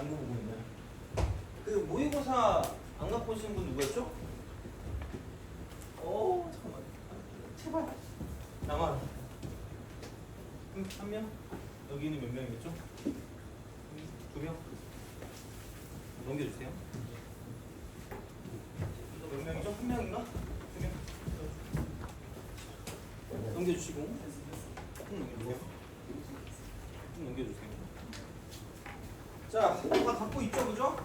안구 보고 있네. 그 모의고사 안 갖고 오신 분 누구였죠? 잠깐만. 제발. 나만. 한 명? 여기는 몇 명이겠죠? 두 명? 넘겨주세요. 몇 명이죠? 한 명인가? 두 명? 넘겨주시고. 넘겨주세요. 넘겨주세요. 자, 다 갖고 있죠, 그죠?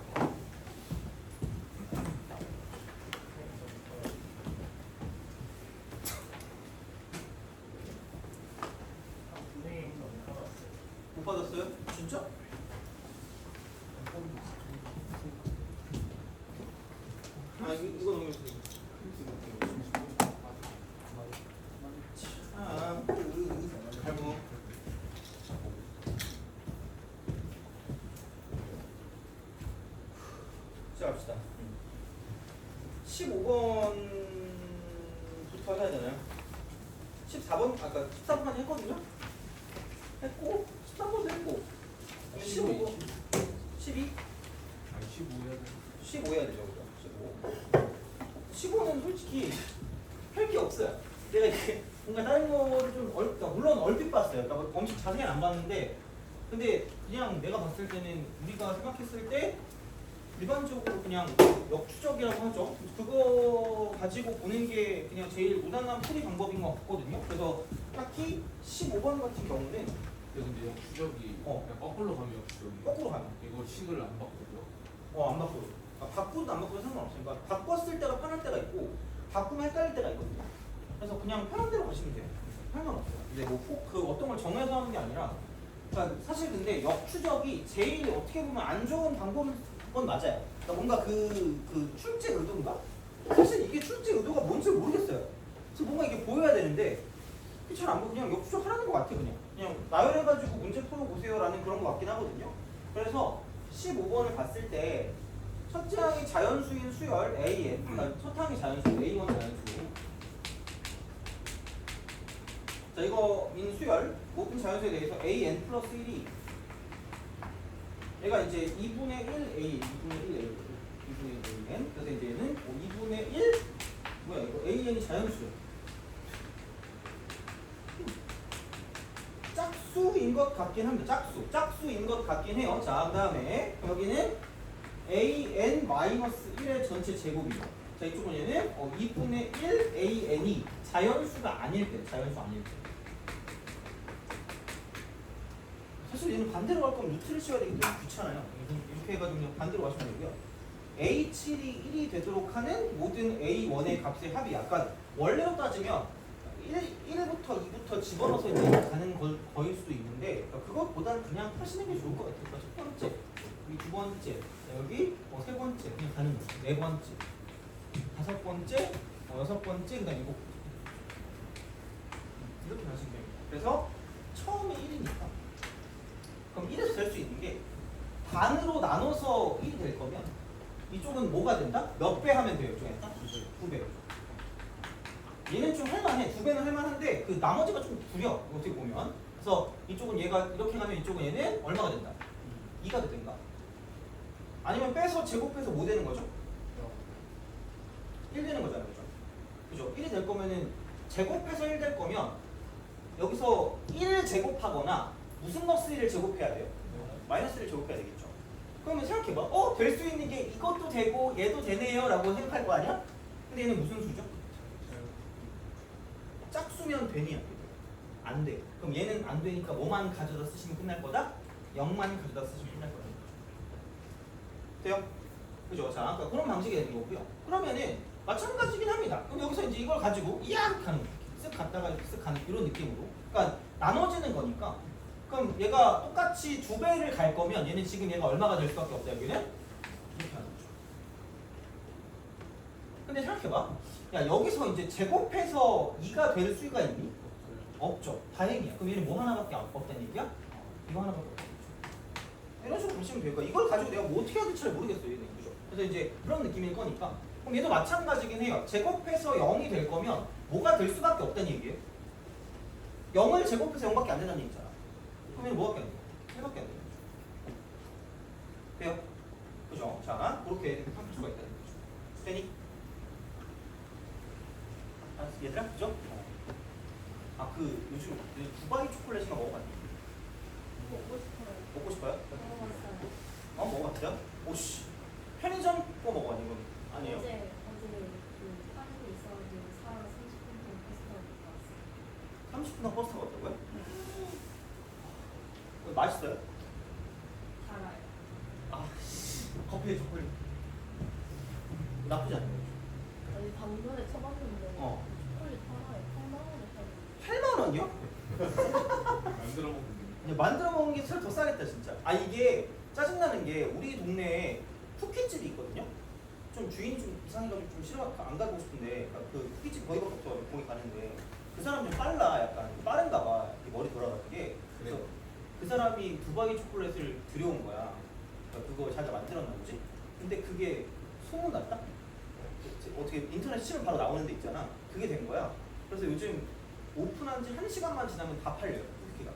못 받았어요? 진짜? 아, 이거 넘겨주세요. 갈고. 시작합시다. 15번부터 해야 되나요? 14번, 아까 14번까지 했거든요? 했고, 13번도 했고, 15번, 12? 아니 15 해야 돼. 15 해야 되죠, 그죠? 15. 15는 솔직히 할 게 없어요. 내가 이렇게 뭔가 다른 거를 좀 그러니까 물론 얼핏 봤어요. 그러니까 엄청 자세히는 안 봤는데, 근데 그냥 내가 봤을 때는 우리가 생각했을 때 일반적으로 그냥 역추적이라고 하죠. 그거 가지고 보는 게 그냥 제일 무난한 풀이 방법인 것 같거든요. 그래서 딱히 15번 같은 경우는 근데 역추적이 그냥 거꾸로 가면 역추적이. 거꾸로 가면 이거 식을 안 바꾸죠? 안 바꿔도. 바꾸도 안 바꾸도 상관없으니까 바꿨을 때가 편할 때가 있고 바꾸면 헷갈릴 때가 있거든요. 그래서 그냥 편한 대로 가시면 돼요. 상관없어요. 근데 뭐 그 어떤 걸 정해서 하는 게 아니라, 그러니까 사실 근데 역추적이 제일 어떻게 보면 안 좋은 방법은 맞아요. 그러니까 뭔가 그 출제 의도인가? 사실 이게 출제 의도가 뭔지 모르겠어요. 그래서 뭔가 이게 보여야 되는데 잘 안 보고 그냥 역추적 하라는 것 같아요. 그냥 나열해가지고 문제 풀어보세요라는 그런 것 같긴 하거든요. 그래서 15번을 봤을 때 첫째 항이 자연수인 수열 AN, 그러니까 첫 항이 자연수 A1 자연수. 자, 이거 인 수열 모든 자연수에 대해서 AN 플러스 1이 얘가 이제 2분의 1A, 2분의 1A, 2분의 1AN. 그래서 이제 얘는 2분의 1 뭐야 이거 AN이 자연수예요. 짝수인 것 같긴 합니다. 짝수인 것 같긴 해요. 자, 그 다음에 여기는 AN-1의 전체 제곱이죠. 자, 이쪽은 얘는 2분의 1 AN이 자연수가 아닐 때, 사실 얘는 반대로 갈 거면 루트를 씌워야 되기 때문에 귀찮아요. 이렇게 해가지고 그냥 반대로 가시면 되고요. A7이 1이 되도록 하는 모든 A1의 값의 합이 약간 원래로 따지면 1부터 2부터 집어넣어서 이제 가는 거일 수도 있는데, 그러니까 그것보다는 그냥 하시는 게 좋을 것 같아요. 그러니까 첫 번째, 여기 두 번째, 여기 세 번째 그냥 가는 거죠. 네 번째, 다섯 번째, 여섯 번째, 그다음 일곱 번째. 이렇게 하시면 됩니다. 그래서 처음에 1이니까 그럼 1에서 될 수 있는 게 반으로 나눠서 1이 될 거면 이쪽은 뭐가 된다? 몇 배 하면 돼요? 이쪽에 2배. 얘는 좀 할만해. 2배는 할만한데 그 나머지가 좀 구려. 어떻게 보면. 그래서 이쪽은 얘가 이렇게 가면 이쪽은 얘는 얼마가 된다? 2가 되든가. 아니면 빼서 제곱해서 뭐 되는 거죠? 1 되는 거잖아요. 그죠? 1이 될 거면은 제곱해서 1 될 거면 여기서 1 제곱하거나 무슨 값을 1을 제곱해야 돼요? 마이너스 1을 제곱해야 되겠죠. 그러면 생각해봐. 될 수 있는 게 이것도 되고 얘도 되네요 라고 생각할 거 아니야? 근데 얘는 무슨 수죠? 짝수면 되니 안 돼? 안 돼. 그럼 얘는 안 되니까 뭐만 가져다 쓰시면 끝날 거다? 0만 가져다 쓰시면 끝날 거다. 돼요? 그죠? 자, 그러니까 그런 방식이 되는 거고요. 그러면은 마찬가지긴 합니다. 그럼 여기서 이제 이걸 가지고 이악 하는 거. 쓱 갔다가 쓱 가는 이런 느낌으로. 그러니까 나눠지는 거니까. 그럼 얘가 똑같이 2배를 갈 거면 얘는 지금 얘가 얼마가 될 수밖에 없다. 여기는 이렇게 하는 거죠. 근데 생각해봐. 야, 여기서 이제 제곱해서 2가 될 수가 있니? 없죠. 다행이야. 그럼 얘는 뭐 하나밖에 없다는 얘기야? 이거 하나밖에 없다. 이런 식으로 보시면 될까? 이걸 가지고 내가 뭐 어떻게 해야 될지 잘 모르겠어요. 얘는. 그죠? 그래서 이제 그런 느낌일 거니까. 그럼 얘도 마찬가지긴 해요. 제곱해서 0이 될 거면 뭐가 될 수밖에 없다는 얘기예요. 0을 제곱해서 0밖에 안 된다는 얘기잖아. 그럼 얘는 뭐밖에 안 돼요? 1밖에 안 돼요. 돼요? 그죠? 자, 그렇게 할 수가 있다는 거죠. 되니? 알았어, 얘들아, 그죠? 아, 그 요즘 두바이 초콜릿인가 먹어봤니? 먹고 싶어요. 먹고 싶어요? 먹어봤어요. 먹어봤어요? 오씨, 편의점 거 먹어봤니? 이건 아니에요? 어제 그 파는데 있어가지고 사러 30분 동안 버스 타고 갔어요. 30분 버스 타고 왔다고요? 맛있어요? 달아요. 아, 커피에 초콜릿 나쁘지 않네요. 아니 방금에 쳐봤는데 초콜릿 하나에 8만 원에 팔고. 8만 원이요? 만들어 먹는 근데 만들어 먹는 게 더 싸겠다 진짜. 아 이게 짜증나는 게 우리 동네에 쿠키집이 있거든요. 좀 주인이 좀 이상해가지고 좀 싫어 안 가고 싶은데 그 쿠키집 거기밖에 없어. 거기 가는데 그 사람 좀 빨라. 약간 빠른가 봐. 이렇게 머리 돌아가는 게. 그래서 그 사람이 두바이 초콜릿을 들여온 거야. 그러니까 그거 자기가 만들었나 보지. 근데 그게 소문났다. 어떻게 인터넷 치면 바로 나오는 데 있잖아. 그게 된 거야. 그래서 요즘 오픈한 지 1시간만 지나면 다 팔려요. 쿠키가.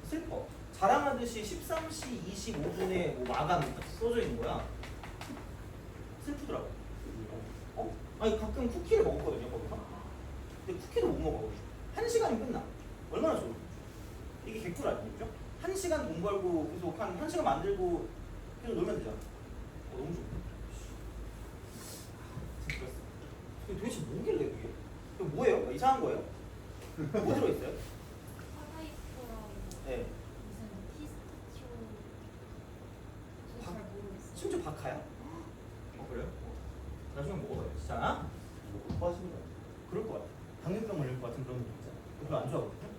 슬퍼. 자랑하듯이 13시 25분에 뭐 마감 써져 있는 거야. 슬프더라고. 아니 가끔 쿠키를 먹었거든요 거기서. 근데 쿠키도 못 먹어. 1시간이 끝나. 얼마나 좋아. 이게 개꿀 아니겠죠? 1시간 돈 벌고 계속 한 1시간 만들고 계속 놀면 되잖아. 너무 좋아. 도대체 뭐길래 그게? 이거 뭐예요? 이상한 거예요? 뭐 들어있어요? 파나이프라고 네. 무슨 피스타치오 잘 모르겠어요. 심지어 박하야? 그래요? 나중에 먹어봐요. 자, 뭐 하시는 거야? 그럴 것 같아. 당뇨병 걸릴 것 같은 그런 느낌 있잖아. 별로 안 좋아하거든요?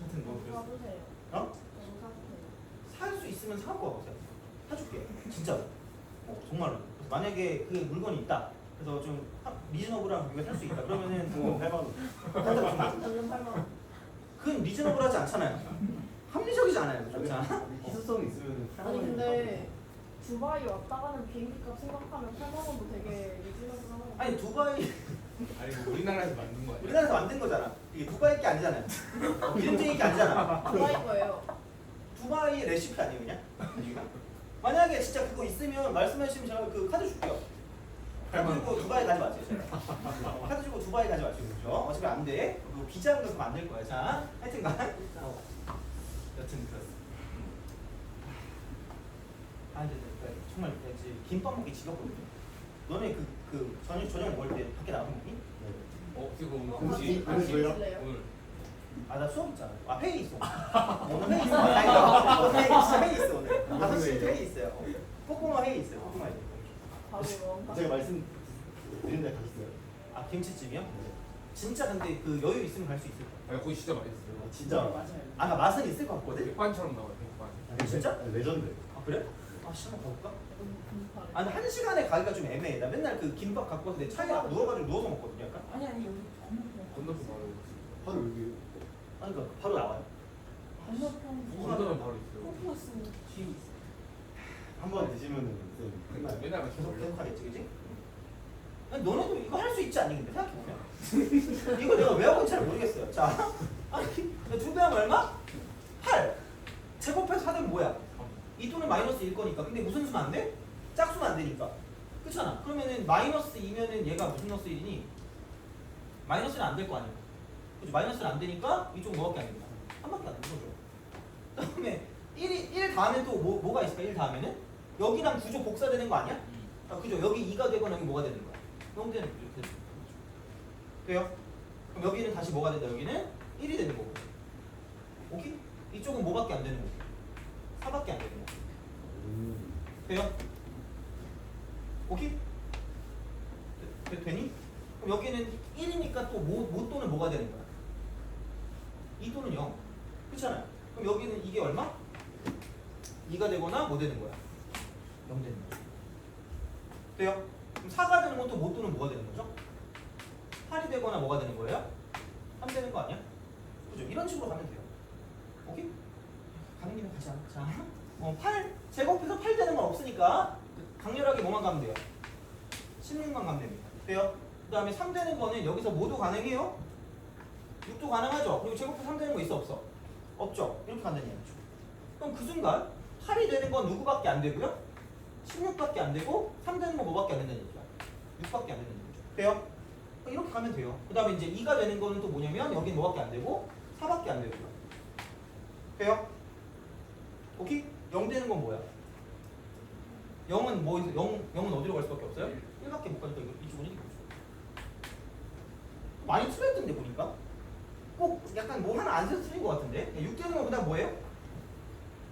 하여튼 뭐 그랬어. 사보세요. 어? 너무 사보세요. 살 수 있으면 사갖고 와보세요. 사줄게. 진짜로. 정말로. 그래서 만약에 그 물건이 있다. 그래서 좀 리즈너블한 가격에 살 수 있다. 그러면은 뭐 8만 원. 저는 8만 원. 그건 리즈너블하지 않잖아요. 합리적이지 않아요. 그렇지 않아? 희소성이 있으면 아니 근데 두바이 왔다 가는 비행기 값 생각하면 8만 원도 되게 리즈너블하고. 아니 두바이 아니 이거 우리나라에서 만든 거 아니야? 우리나라에서 만든 거잖아. 이게 두바이 게 아니잖아요. 기름쟁이 게 아니잖아. 두바이 거예요. 두바이 레시피 아니에요 그냥? 아니요? 만약에 진짜 그거 있으면 말씀해 주시면 제가 그 카드 줄게요. 카드 주고 두바이 가지 마세요. 제가. 카드 주고 두바이 가지 마시고 그죠? 어차피 안 돼. 그리고 비자 그거 만들 거야. 자, 하여튼간 여튼 그렇습니다. 아 이제 정말 이제 김밥 먹기 지겹거든요. 너네 저녁 먹을 때 밖에 나가면 먹니? 지금 오늘 같이 공시 드실래요? 오늘 아 나 수업 있잖아. 아 회의 있어. 오늘 회의 있어. 아니 회의 진짜 회의 있어 오늘. 5시에 회의 있어요. 꼬꼬마 회의 있어요. 꼬꼬마 회의. 바로 원가. 제가 말씀 드린 데 가셨어요? 아 김치찜이요? 진짜 근데 그 여유 있으면 갈 수 있을 것 아니 거기 진짜 맛있어요. 진짜 맞아요. 같아. 아까 맛은 있을 것 같거든? 백반처럼 나와요. 백반. 아니, 진짜? 아니, 레전드. 아 그래? 아 시간 가볼까? 너무 금파래. 아니 1시간에 가기가 좀 애매해. 나 맨날 그 김밥 갖고 와서 내 차에 누워가지고 누워서 먹거든요 약간. 아니 여기 건너편 바로. 바로 여기 아니 그러니까 바로 나와요. 건너편 건너면 바로 있어요. 코코스는 한번 드시면은 근데 맨날 계속 올려. 계속 하겠지 그지? 아니 너네도 이거 할 수 있지 않니 근데 생각해보면 이거 내가 왜 하고인지 잘 모르겠어요. 자 아니 2배 하면 얼마? 8 제곱해서 4되면 뭐야? 이 돈은 마이너스일 거니까. 근데 무슨 수면 안 돼? 짝수면 안 되니까. 그렇잖아. 그러면은 마이너스 2면은 얘가 무슨 플러스 1이니? 마이너스는 안 될 거 아니야. 그죠? 마이너스는 안 되니까 이쪽 뭐밖에 안 된다. 한 밖에 안 되는 거죠. 그다음에 1 다음에 또 뭐가 있을까? 1 다음에는 여기랑 구조 복사되는 거 아니야? 아, 그죠? 여기 2가 되거나 여기 뭐가 되는 거야? 0 되는 거죠. 이렇게 되는 거죠. 돼요? 그럼 여기는 다시 뭐가 된다? 여기는 1이 되는 거고. 오케이? 이쪽은 뭐밖에 안 되는 거고. 4밖에 안 되는 거고. 돼요? 오케이? 되니? 그럼 여기는 1이니까 또 뭐 또는 뭐가 되는 거야? 2 또는 0. 그렇잖아요. 그럼 여기는 이게 얼마? 2가 되거나 뭐 되는 거야? 0 되는 거야. 돼요? 그럼 4가 되는 건 또 뭐 또는 뭐가 되는 거죠? 8이 되거나 뭐가 되는 거예요? 3 되는 거 아니야? 그죠? 이런 식으로 가면 돼요. 오케이? 가는 김에 가자. 자, 8 제곱해서 8 되는 건 없으니까 강렬하게 뭐만 가면 돼요? 16만 가면 됩니다. 돼요? 그 다음에 3 되는 거는 여기서 뭐도 가능해요? 6도 가능하죠? 그리고 제곱해서 3 되는 거 있어 없어? 없죠? 이렇게 간다는 얘기죠. 그럼 그 순간 8이 되는 건 누구밖에 안 되고요? 16밖에 안 되고 3 되는 건 뭐밖에 안 된다는 얘기야. 6밖에 안 된다는 얘기죠. 돼요? 이렇게 가면 돼요. 그 다음에 이제 2가 되는 거는 또 뭐냐면 여긴 뭐밖에 안 되고 4밖에 안 되고요. 돼요? 오케이? 0 되는 건 뭐야? 0은 뭐 있어? 0은 어디로 갈 수밖에 없어요? 1밖에 못 가니까 이쪽은 1이겠죠. 많이 틀렸던데 보니까? 꼭 약간 뭐 하나 안 써서 틀린 것 같은데? 6 되는 건 그다음 뭐예요?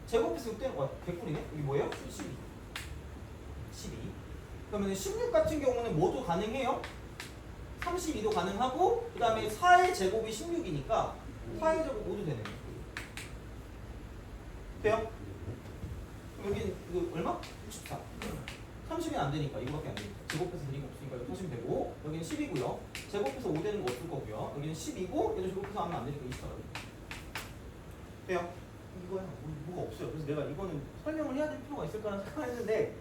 제곱해서 6 되는 거 개꿀이네? 여기 뭐예요? 12. 12. 그러면 16 같은 경우는 뭐도 가능해요? 32도 가능하고 그 다음에 4의 제곱이 16이니까 4의 제곱 모두 되네요. 돼요? 그럼 여기 이거 얼마? 64. 30이 안 되니까 이거밖에 안 되니까 제곱해서 드린 거 없으니까 이거 하시면 되고 여기는 10이고요. 제곱해서 5 되는 거 없을 거고요. 여기는 10이고 얘도 제곱해서 하면 안 되니까 24가 돼요? 이거야 뭐가 없어요. 그래서 내가 이거는 설명을 해야 될 필요가 있을까라는 생각을 했는데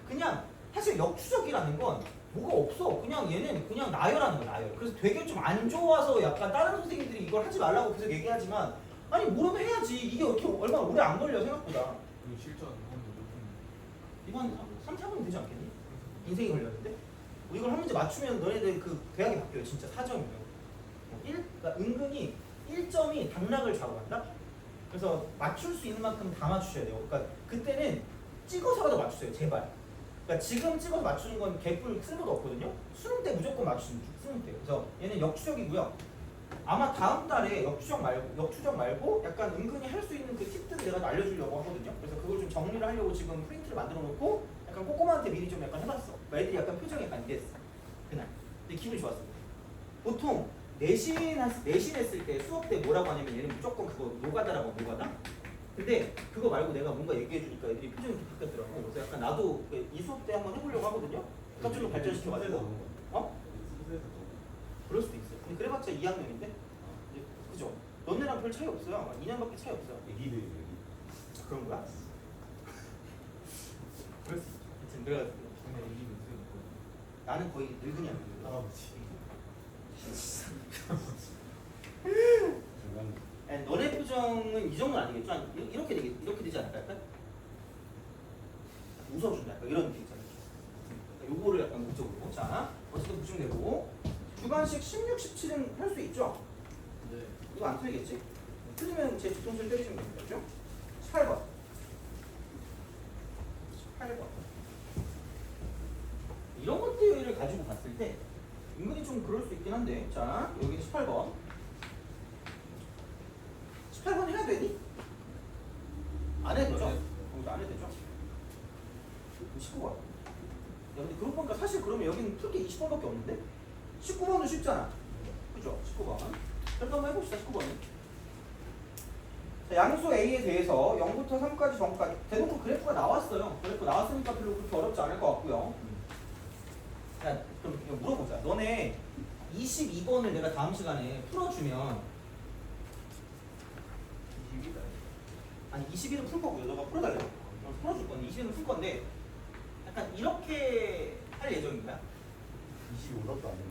그냥 사실 역추적이라는 건 뭐가 없어. 그냥 얘는 그냥 나열하는 거야 나열. 그래서 되게 좀 안 좋아서 약간 다른 선생님들이 이걸 하지 말라고 계속 얘기하지만 아니 모르면 해야지. 이게 이렇게 얼마나 오래 안 걸려 생각보다. 이거 실전 하면 몇 이건 3, 4분 되지 않겠니? 인생이 걸렸는데? 이걸 한 문제 맞추면 너네들 그 대학이 바뀌어요. 진짜 4점이면. 그러니까 은근히 1점이 당락을 좌우한다? 그래서 맞출 수 있는 만큼 다 맞추셔야 돼요. 그러니까 그때는 찍어서라도 맞추세요. 제발. 그러니까 지금 찍어서 맞추는 건 개뿔 쓸모도 없거든요. 수능 때 무조건 맞추면 수능 때. 그래서 얘는 역추적이고요. 아마 다음 달에 역추적 말고 약간 은근히 할 수 있는 그 팁들을 내가 알려주려고 하거든요. 그래서 그걸 좀 정리를 하려고 지금 프린트를 만들어 놓고 약간 꼬꼬마한테 미리 좀 약간 해봤어. 그러니까 애들이 약간 표정이 약간 이랬어. 그날. 근데 기분이 좋았어. 보통 내신 했을 때 수업 때 뭐라고 하냐면 얘는 무조건 그거 노가다라고 노가다? 근데 그거 말고 내가 뭔가 얘기해 주니까 애들이 표정이 이렇게 바뀌었더라고. 그래서 약간 나도 이 수업 때 한번 해보려고 하거든요. 그러니까 좀 발전시켜가지고. 어? 그럴 수도 있어. 근데 그래봤자 2학년인데? 그죠? 너네랑 별 차이 없어요. 2년밖에 차이 없어요. 애기들 애기. 그런 거야? 그럴 수 있어. 하여튼 그래가지고 근데 이기는 쓰는 나는 거의 늙은이야. 할아버지. 장난. 아니, 너네 표정은 이 정도는 아니겠죠? 아니, 이렇게 되지 않을까? 약간? 웃어준다. 약간 이런 느낌 있잖아. 요거를 약간 목적으로. 자, 어쨌든 보충되고 주관식 16, 17은 할 수 있죠? 네. 이거 안 틀리겠지? 틀리면 제 뒤통수를 때리시면 됩니다. 그죠? 18번. 18번. 이런 것들을 가지고 봤을 때 은근히 좀 그럴 수 있긴 한데 자, 여기는 18번. 18번 해야 되니? 안 해도 되죠? 안 해도 되죠? 19번. 야, 근데 그러고 보니까 사실 그러면 여기는 풀게 20번밖에 없는데? 19번도 쉽잖아. 그죠? 19번. 그럼 한번 해봅시다. 19번은. 자, 양수 A에 대해서 0부터 3까지 전까지 대놓고 그래프가 나왔어요. 그래프 나왔으니까 별로 그렇게 어렵지 않을 것 같고요. 자, 그럼 이거 물어보자. 너네 22번을 내가 다음 시간에 풀어주면 20이다. 아니 21은 풀 거고요. 너가 풀어달래. 풀어줄 건데 21은 풀 건데 약간 이렇게 할 예정인가요? 25도 안 돼.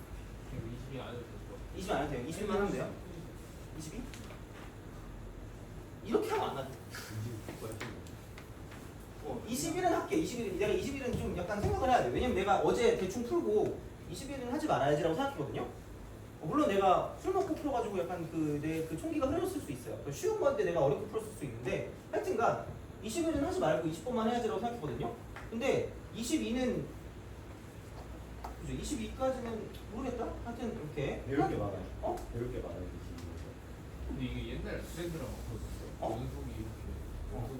20이 안 해도 될것 20 안 해도 돼요? 21만 하면 돼요? 22? 이렇게 하면 안 나죠. 21은 할게. 21은 내가 21은 좀 약간 생각을 해야 돼. 왜냐면 내가 어제 대충 풀고 21은 하지 말아야지라고 생각했거든요. 물론 내가 술 먹고 풀어가지고 약간 내 그 총기가 흐려졌을 수 있어요. 쉬운 건데 내가 어렵게 풀었을 수 있는데 하여튼간 21은 하지 말고 20번만 해야지라고 생각했거든요. 근데 22는 그죠? 22까지는 모르겠다. 하여튼 이렇게 배울 게 많아요. 어? 배울 게 많아요. 25에서. 근데 이게 옛날 트렌드랑 바뀌었어요. 어? 연속이 이렇게 연속으로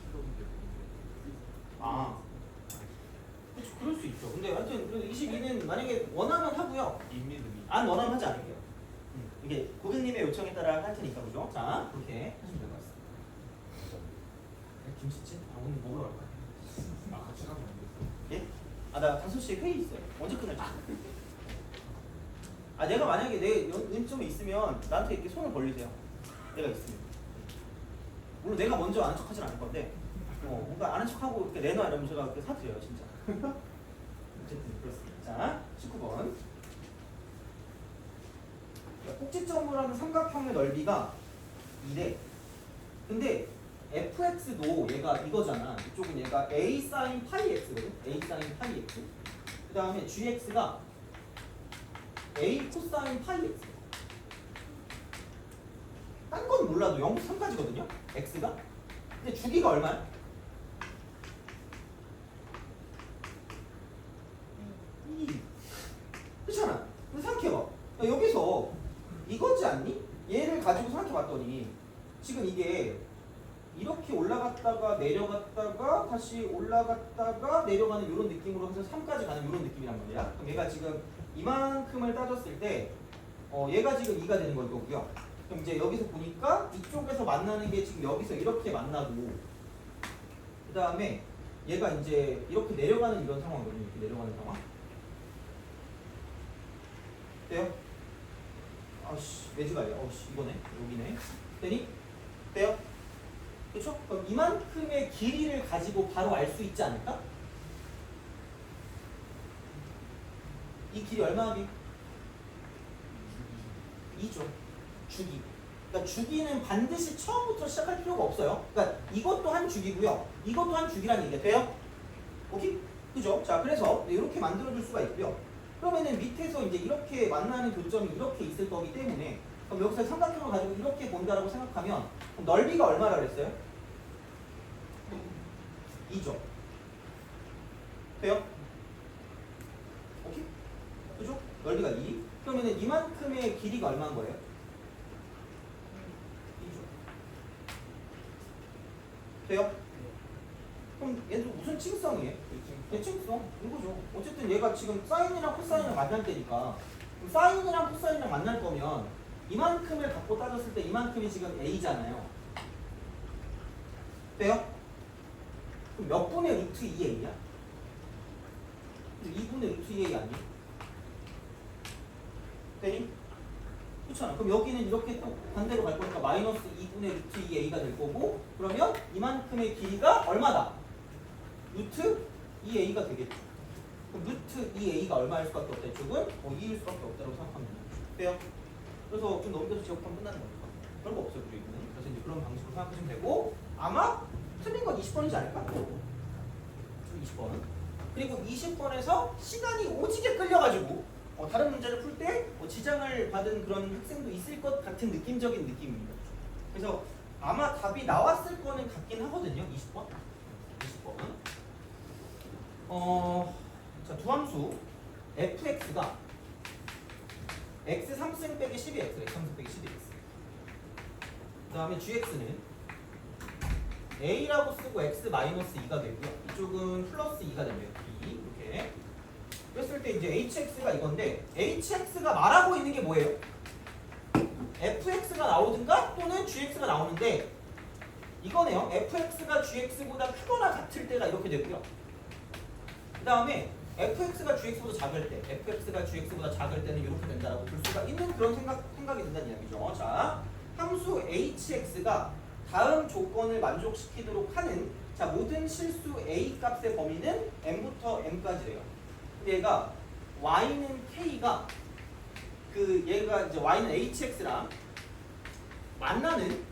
실험인데 아, 그렇죠. 그럴 수 있죠. 근데 하여튼 그래도 22는 만약에 원하면 하고요. 인민음이 안 원하면 하지 않을게요. 이게 고객님의 요청에 따라 할 테니까 그죠? 자, 그렇게 하시면 될 것 같습니다. 김치찜? 아, 오늘 먹으러 갈까? 아 같이 가면 안 됐어. 예? 아, 나 5시에 회의 있어요. 언제 끝날지? 아, 내가 만약에 내 연점에 있으면 나한테 이렇게 손을 벌리세요. 내가 있으면. 물론 내가 먼저 아는 척 하진 않을 건데 뭔가 아는 척하고 이렇게 내놔 이러면 제가 이렇게 사드려요, 진짜. 어쨌든 그렇습니다. 자, 19번. 꼭지점으로 하는 삼각형의 넓이가 2래. 근데 fx도 얘가 이거잖아. 이쪽은 얘가 a sin 파이 x거든. a sin 파이 x. 그 다음에 gx가 a 코사인 파이 x. 딴 건 몰라도 0부터 3까지거든요. x가. 근데 주기가 얼마야? 2. 그렇잖아. 근데 생각해봐. 여기서 이거지 않니? 얘를 가지고 생각해봤더니 지금 이게 이렇게 올라갔다가 내려갔다가 다시 올라갔다가 내려가는 이런 느낌으로 해서 3까지 가는 이런 느낌이란 말이야. 그럼 얘가 지금 이만큼을 따졌을 때 얘가 지금 2가 되는 거고요. 그럼 이제 여기서 보니까 이쪽에서 만나는 게 지금 여기서 이렇게 만나고 그 다음에 얘가 이제 이렇게 내려가는 이런 상황이거든요. 이렇게 내려가는 상황. 돼요? 아씨 매지가야. 이거네. 여기네. 되니? 돼요? 그렇죠? 그럼 이만큼의 길이를 가지고 바로 알 수 있지 않을까? 이 길이 얼마나 2죠. 주기. 그러니까 주기는 반드시 처음부터 시작할 필요가 없어요. 그러니까 이것도 한 주기고요. 이것도 한 주기라는 얘기가 돼요? 오케이? 그죠? 자, 그래서 이렇게 만들어줄 수가 있고요. 그러면은 밑에서 이제 이렇게 만나는 교점이 이렇게 있을 거기 때문에 그럼 여기서 삼각형을 가지고 이렇게 본다라고 생각하면 그럼 넓이가 얼마라 그랬어요? 2죠. 돼요? 오케이? 그죠? 넓이가 2. 그러면은 이만큼의 길이가 얼마인 거예요? 2죠. 돼요? 그럼 얘들 무슨 층성이에요? 대칭성? 이거죠. 어쨌든 얘가 지금 사인이랑 코사인이랑 만날 때니까 그럼 사인이랑 코사인이랑 만날 거면 이만큼을 갖고 따졌을 때 이만큼이 지금 a잖아요. 돼요? 그럼 몇 분의 루트 2a야? 2분의 루트 2a 아니에요? 되니? 그렇잖아. 그럼 여기는 이렇게 또 반대로 갈 거니까 마이너스 2분의 루트 2a가 될 거고 그러면 이만큼의 길이가 얼마다? 루트 2a가 되겠죠. 그럼 루트 2a가 얼마일 수밖에 없다. 이쪽은 2일 수밖에 없다고 생각하면 돼요. 그래서 좀 넘겨서 제곱하면 끝나는 거니까 별거 없어요. 그리고 이거는. 그래서 이제 그런 방식으로 생각하시면 되고 아마 틀린 건 20번이지 않을까? 20번. 그리고 20번에서 시간이 오지게 끌려가지고 다른 문제를 풀 때 지장을 받은 그런 학생도 있을 것 같은 느낌적인 느낌입니다. 그래서 아마 답이 나왔을 거는 같긴 하거든요. 20번. 20번. 자, 두 함수 fx가 x 3승 빼기 12x, x 3승 빼기 12x. 그 다음에 gx는 a라고 쓰고 x 마이너스 2가 되고요. 이쪽은 플러스 2가 되고요. 2 이렇게. 그랬을 때 이제 hx가 이건데 hx가 말하고 있는 게 뭐예요? fx가 나오든가 또는 gx가 나오는데 이거네요. fx가 gx보다 크거나 같을 때가 이렇게 되고요. 그 다음에 fx가 gx보다 작을 때, fx가 gx보다 작을 때는 이렇게 된다라고 볼 수가 있는 그런 생각이 든다는 이야기죠. 자, 함수 hx가 다음 조건을 만족시키도록 하는 자 모든 실수 a 값의 범위는 m부터 m까지래요. 근데 얘가 y는 k가 얘가 이제 y는 hx랑 만나는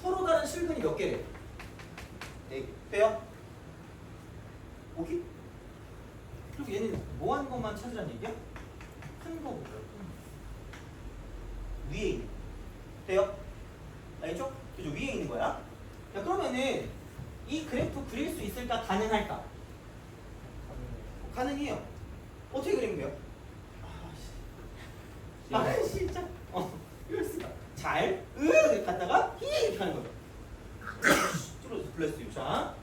서로 다른 실근이 몇 개래요? 네, 돼요? 오케이? 그리고 얘는 뭐 하는 것만 찾으라는 얘기야? 큰 거 보고요. 위에 있는 거. 돼요? 알죠? 그죠? 위에 있는 거야. 야, 그러면은 이 그래프 그릴 수 있을까? 가능할까? 가능해요. 어떻게 그리면 돼요? 진짜. 이럴 수가. 잘, 이렇게 갔다가 이렇게 하는 거예요. 뚫어서 블레스유. 자.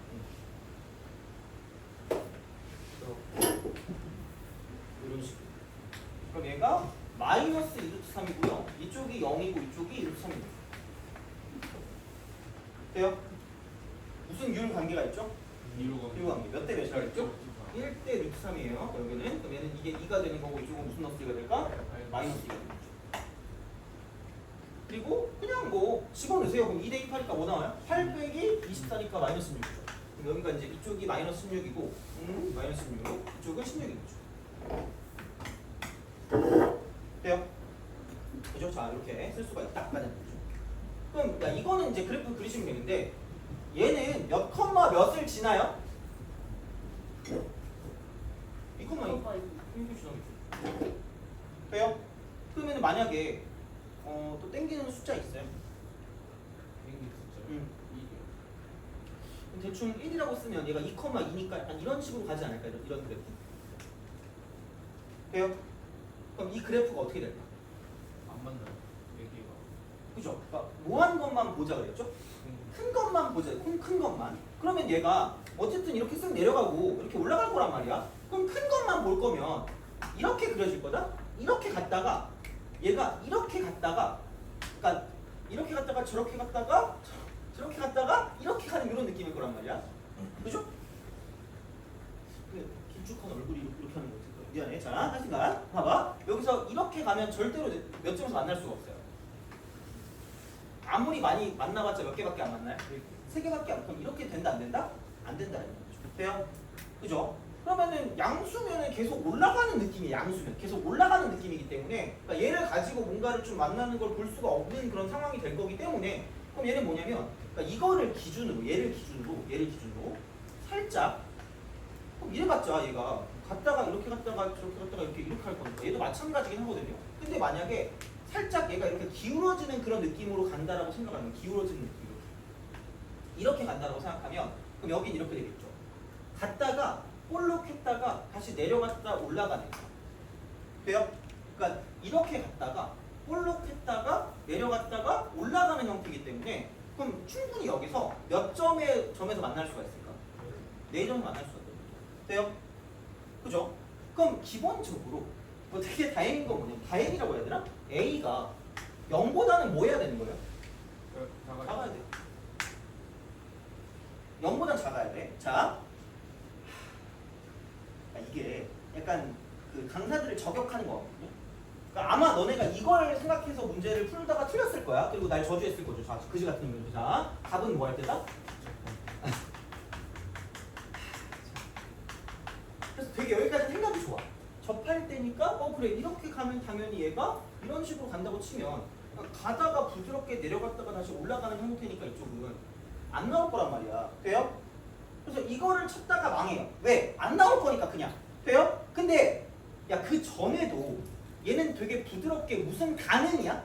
이런 식으로. 그럼 얘가 마이너스 2루트 3이고요. 이쪽이 0이고 이쪽이 1루트 3입니다. 돼요? 무슨 율 관계가 있죠? 율 관계. 몇 대 몇이라고 했죠? 1대 루트 3이에요. 여기는. 그럼 얘는 이게 2가 되는 거고 이쪽은 무슨 너스가 될까? 마이너스 2가 되는 거죠. 그리고 그냥 뭐 집어넣으세요. 그럼 2대 2 하니까 뭐 나와요? 8 빼기 24니까 마이너스 16이죠. 그럼 여기가 이제 이쪽이 마이너스 16이고 마이너스 16, 이쪽은 16인 거죠. 돼요? 그죠? 자, 이렇게 쓸 수가 있다라는 거죠. 그럼 야, 이거는 이제 그래프 그리시면 되는데 얘는 몇 컴마 몇을 지나요? 2컴마 2. 오빠 이 이렇게 지나겠죠. 돼요? 그러면 만약에 또 땡기는 숫자 있어요. 비행기 숫자. 음. 이게 대충 1이라고 쓰면 얘가 2,2니까 약간 이런 식으로 가지 않을까? 이런 그래프. 돼요? 그럼 이 그래프가 어떻게 될까? 안 맞나요? 얘기가. 그죠? 그러니까 뭐한 것만 보자 그랬죠? 큰 것만 보자. 큰 것만. 그러면 얘가 어쨌든 이렇게 쓱 내려가고 이렇게 올라갈 거란 말이야. 그럼 큰 것만 볼 거면 이렇게 그려질 거다? 이렇게 갔다가 얘가 이렇게 갔다가 그러니까 이렇게 갔다가 저렇게 갔다가 저렇게 갔다가 이렇게 가는 이런 느낌일 거란 말이야. 그죠? 길쭉한 얼굴이 이렇게 하는 거지. 미안해. 자, 하시간 봐봐. 여기서 이렇게 가면 절대로 몇 점에서 만날 수가 없어요. 아무리 많이 만나봤자 몇 개밖에 안 만나요? 세 개밖에 안. 그럼 이렇게 된다 안 된다? 안 된다는 거죠. 돼요? 그죠? 그러면은 양수면은 계속 올라가는 느낌이 양수면 계속 올라가는 느낌이기 때문에 그러니까 얘를 가지고 뭔가를 좀 만나는 걸 볼 수가 없는 그런 상황이 될 거기 때문에 그럼 얘는 뭐냐면 그러니까 이거를 기준으로 얘를 기준으로 살짝 그럼 이래봤자 얘가 갔다가 이렇게 갔다가 저렇게 갔다가 이렇게 할 거니까 얘도 마찬가지긴 하거든요. 근데 만약에 살짝 얘가 이렇게 기울어지는 그런 느낌으로 간다라고 생각하면 기울어지는 느낌 이렇게 간다라고 생각하면 그럼 여긴 이렇게 되겠죠. 갔다가 볼록 했다가 다시 내려갔다 올라가는 거 돼요? 그러니까 이렇게 갔다가 볼록 했다가 내려갔다가 올라가는 형태이기 때문에 그럼 충분히 여기서 몇 점에서 만날 수가 있을까? 4점을 만날 수가 있거든요. 돼요? 그죠? 그럼 기본적으로 뭐 되게 다행인 건 뭐냐면 다행이라고 해야 되나? A가 0보다는 뭐 해야 되는 거예요? 작아야 돼. 0보단 작아야 돼. 자, 이게 약간 그 강사들을 저격하는 거거든요. 그러니까 아마 너네가 이걸 생각해서 문제를 풀다가 틀렸을 거야. 그리고 날 저주했을 거죠. 자, 그지 같은 문제. 자, 답은 뭐 할 때다? 그래서 되게 여기까지 생각이 좋아. 접할 때니까 그래 이렇게 가면 당연히 얘가 이런 식으로 간다고 치면 그러니까 가다가 부드럽게 내려갔다가 다시 올라가는 형태니까 이쪽은 안 나올 거란 말이야. 돼요? 그래서 이거를 찾다가 망해요. 왜? 안 나올 거니까 그냥. 돼요? 근데 야 그 전에도 얘는 되게 부드럽게 무슨 가능이야?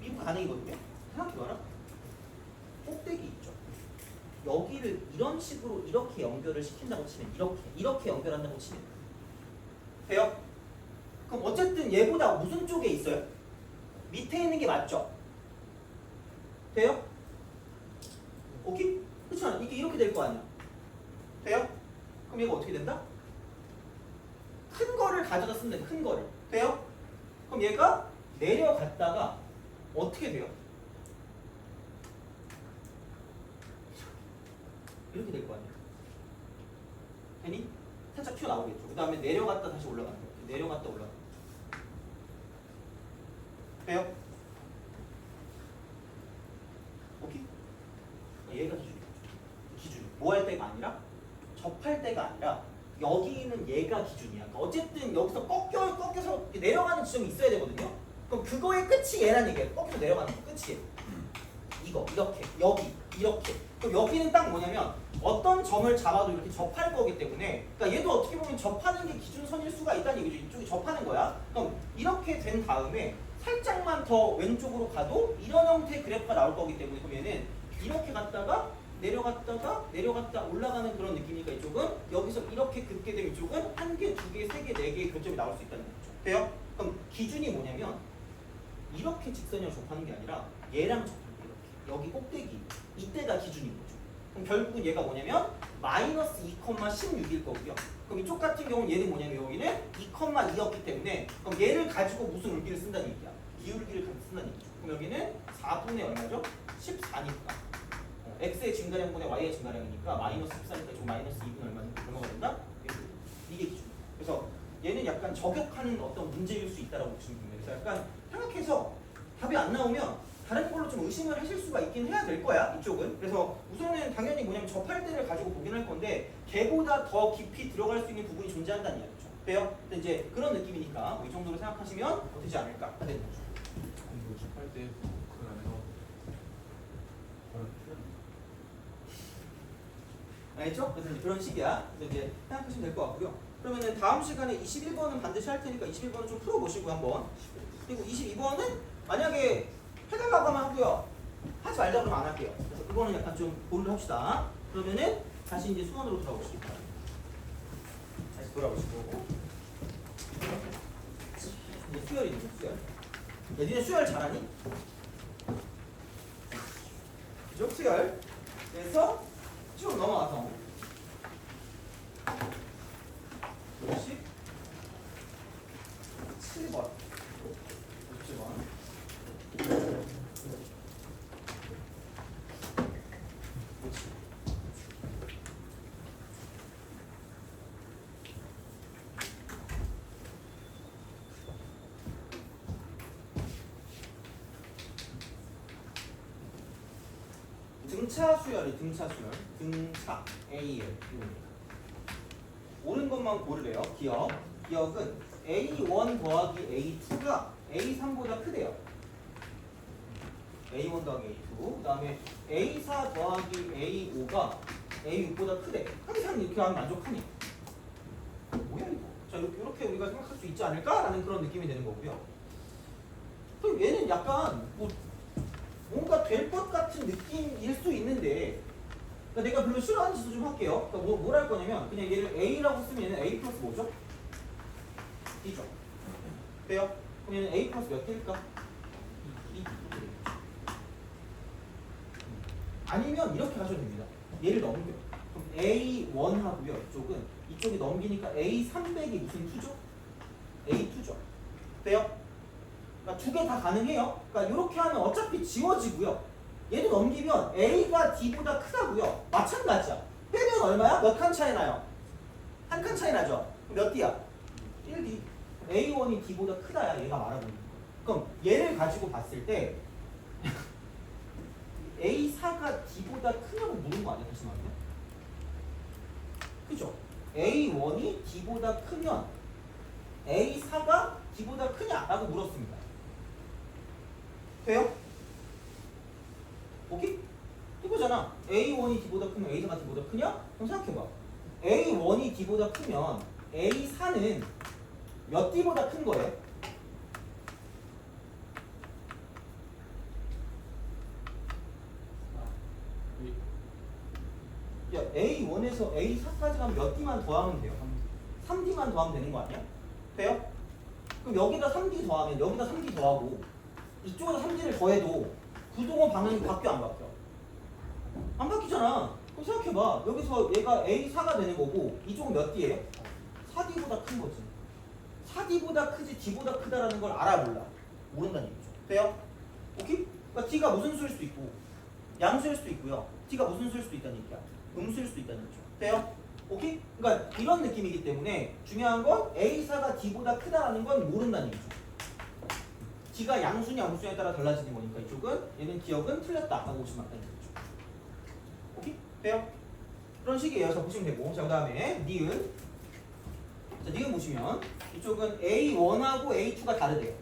미국 가능이거든요. 생각해봐라. 꼭대기 있죠. 여기를 이런 식으로 이렇게 연결을 시킨다고 치면 이렇게 연결한다고 치면 돼요? 그럼 어쨌든 얘보다 무슨 쪽에 있어요? 밑에 있는 게 맞죠? 돼요? 오케이? 그렇지 않아? 이게 이렇게 될 거 아니야? 돼요? 그럼 얘가 어떻게 된다? 큰 거를 가져다 쓰면 돼. 큰 거를. 돼요? 그럼 얘가 내려갔다가 어떻게 돼요? 이렇게 될 거 아니야? 되니? 살짝 튀어나오겠죠. 그 다음에 내려갔다 다시 올라가는 거예요. 내려갔다 올라가는 거죠. 돼요? 오케이? 얘가 기준이 뭐 할 때가 아니라 접할 때가 아니라 여기는 얘가 기준이야. 그러니까 어쨌든 여기서 꺾여서 내려가는 지점이 있어야 되거든요. 그럼 그거의 끝이 얘란 얘기예요. 꺾여서 내려가는 거 끝이에요. 이거 이렇게 여기 이렇게. 그럼 여기는 딱 뭐냐면 어떤 점을 잡아도 이렇게 접할 거기 때문에 그러니까 얘도 어떻게 보면 접하는 게 기준선일 수가 있다는 얘기죠. 이쪽이 접하는 거야. 그럼 이렇게 된 다음에 살짝만 더 왼쪽으로 가도 이런 형태의 그래프가 나올 거기 때문에 그럼 얘는 이렇게 갔다가 내려갔다 올라가는 그런 느낌이니까 이쪽은 여기서 이렇게 긋게 되면 이쪽은 1개, 2개, 3개, 4개의 교점이 나올 수 있다는 거죠. 돼요? 그럼 기준이 뭐냐면 이렇게 직선이랑 접하는 게 아니라 얘랑 접하는 게 이렇게 여기 꼭대기 이때가 기준인 거죠. 그럼 결국은 얘가 뭐냐면 마이너스 2,16일 거고요. 그럼 이쪽 같은 경우는 얘는 뭐냐면 여기는 2,2였기 때문에 그럼 얘를 가지고 무슨 울기를 쓴다는 얘기야. 기울기를 가지고 쓴다는 얘기죠. 그럼 여기는 4분의 얼마죠? 14니까 x의 증가량분의 y의 증가량이니까 마이너스 14니까 이쪽 마이너스 2분의 얼마가 된다? 이게 기준. 그래서 얘는 약간 저격하는 어떤 문제일 수 있다라고 보시면 됩니다. 그래서 약간 생각해서 답이 안 나오면 다른 걸로 좀 의심을 하실 수가 있긴 해야 될 거야 이쪽은. 그래서 우선은 당연히 뭐냐면 접할 때를 가지고 보긴 할 건데 걔보다 더 깊이 들어갈 수 있는 부분이 존재한다는 이야기죠. 돼요? 근데 이제 그런 느낌이니까 뭐이 정도로 생각하시면 되지 않을까 되는 거죠. 접할 때 그 안에서 알겠죠? 그래서 이제 그런 식이야. 그래서 이제 생각하시면 될 것 같고요. 그러면은 다음 시간에 21번은 반드시 할 테니까 21번은 좀 풀어보시고 한번. 그리고 22번은 만약에 해달라고 하면 하고요. 하지 말자 그러면 안 할게요. 그래서 그거는 약간 좀 고려를 합시다. 그러면은 다시 이제 수원으로 돌아오시기 바랍니다. 다시 돌아오시고. 이제 수열이죠, 수열. 야, 니네 수열 잘하니? 그죠? 수열. 그래서 쭉 넘어가서 57번. 57번. 등차 수열이 등차 수열. 등차 A의 이겁니다. 옳은 것만 고르래요. 기억. 기억은 A1 더하기 A2가 A3보다 크대요. A1 더하기 A2. 그 다음에 A4 더하기 A5가 A6보다 크대. 항상 이렇게 하면 만족하니. 뭐야 이거? 자 이렇게 우리가 생각할 수 있지 않을까라는 그런 느낌이 되는 거고요. 또 얘는 약간 뭐 뭔가 될 것 같은 느낌일 수 있는데, 그러니까 내가 별로 싫어하는 짓도 좀 할게요. 그러니까 뭘 할 거냐면 그냥 얘를 A라고 쓰면 얘는 A 플러스 뭐죠? D죠. 돼요? 그럼 얘는 A 플러스 몇 개일까? 2. 아니면 이렇게 하셔도 됩니다. 얘를 넘겨. 그럼 A1 하고요. 이쪽이 넘기니까 A300이 무슨 2죠? A2죠. 돼요? 그러니까 두 개 다 가능해요. 그러니까 이렇게 하면 어차피 지워지고요. 얘를 넘기면 A가 D보다 크다고요. 마찬가지야. 빼면 얼마야? 몇 칸 차이 나요? 한 칸 차이 나죠? 그럼 몇 D야? 1D. A1이 D보다 크다야. 얘가 말하고 있는 거. 그럼 얘를 가지고 봤을 때 A4가 D보다 크냐고 물은 거 아니야? 다시 말하면? 그죠? A1이 D보다 크면 A4가 D보다 크냐라고 물었습니다. 돼요? 오케이? 이거잖아. A1이 D보다 크면 A4가 D보다 크냐? 그럼 생각해봐. A1이 D보다 크면 A4는 몇 D보다 큰 거예요? 야, A1에서 A4까지 가면 몇 D만 더하면 돼요? 3D만 더하면 되는 거 아니야? 돼요? 그럼 여기다 3D 더하면 여기다 3D 더하고 이쪽에다 3D를 더해도 구동원 방향이 바뀌어 안 바뀌어? 안 바뀌잖아. 그럼 생각해봐. 여기서 얘가 A4가 되는 거고 이쪽은 몇 D예요? 4D보다 큰 거지. 4D보다 크지 D보다 크다라는 걸 알아 몰라? 모른다는 얘기죠. 돼요? 오케이? 그러니까 D가 무슨 수일 수도 있고 양수일 수도 있고요. D가 무슨 수일 수도 있다는 얘기야. 음수일 수도 있다는 얘기죠. 돼요? 오케이? 그러니까 이런 느낌이기 때문에 중요한 건 A4가 D보다 크다라는 건 모른다는 얘기죠. D가 양수냐 음수냐에 따라 달라지는 거니까 이쪽은 얘는 기억은 틀렸다 하고 오시면 맞다는 얘기죠. 오케이? 돼요? 그런 식이에요. 자 보시면 되고. 자 그다음에 니은. 자 니은 보시면 이쪽은 A1하고 A2가 다르대요.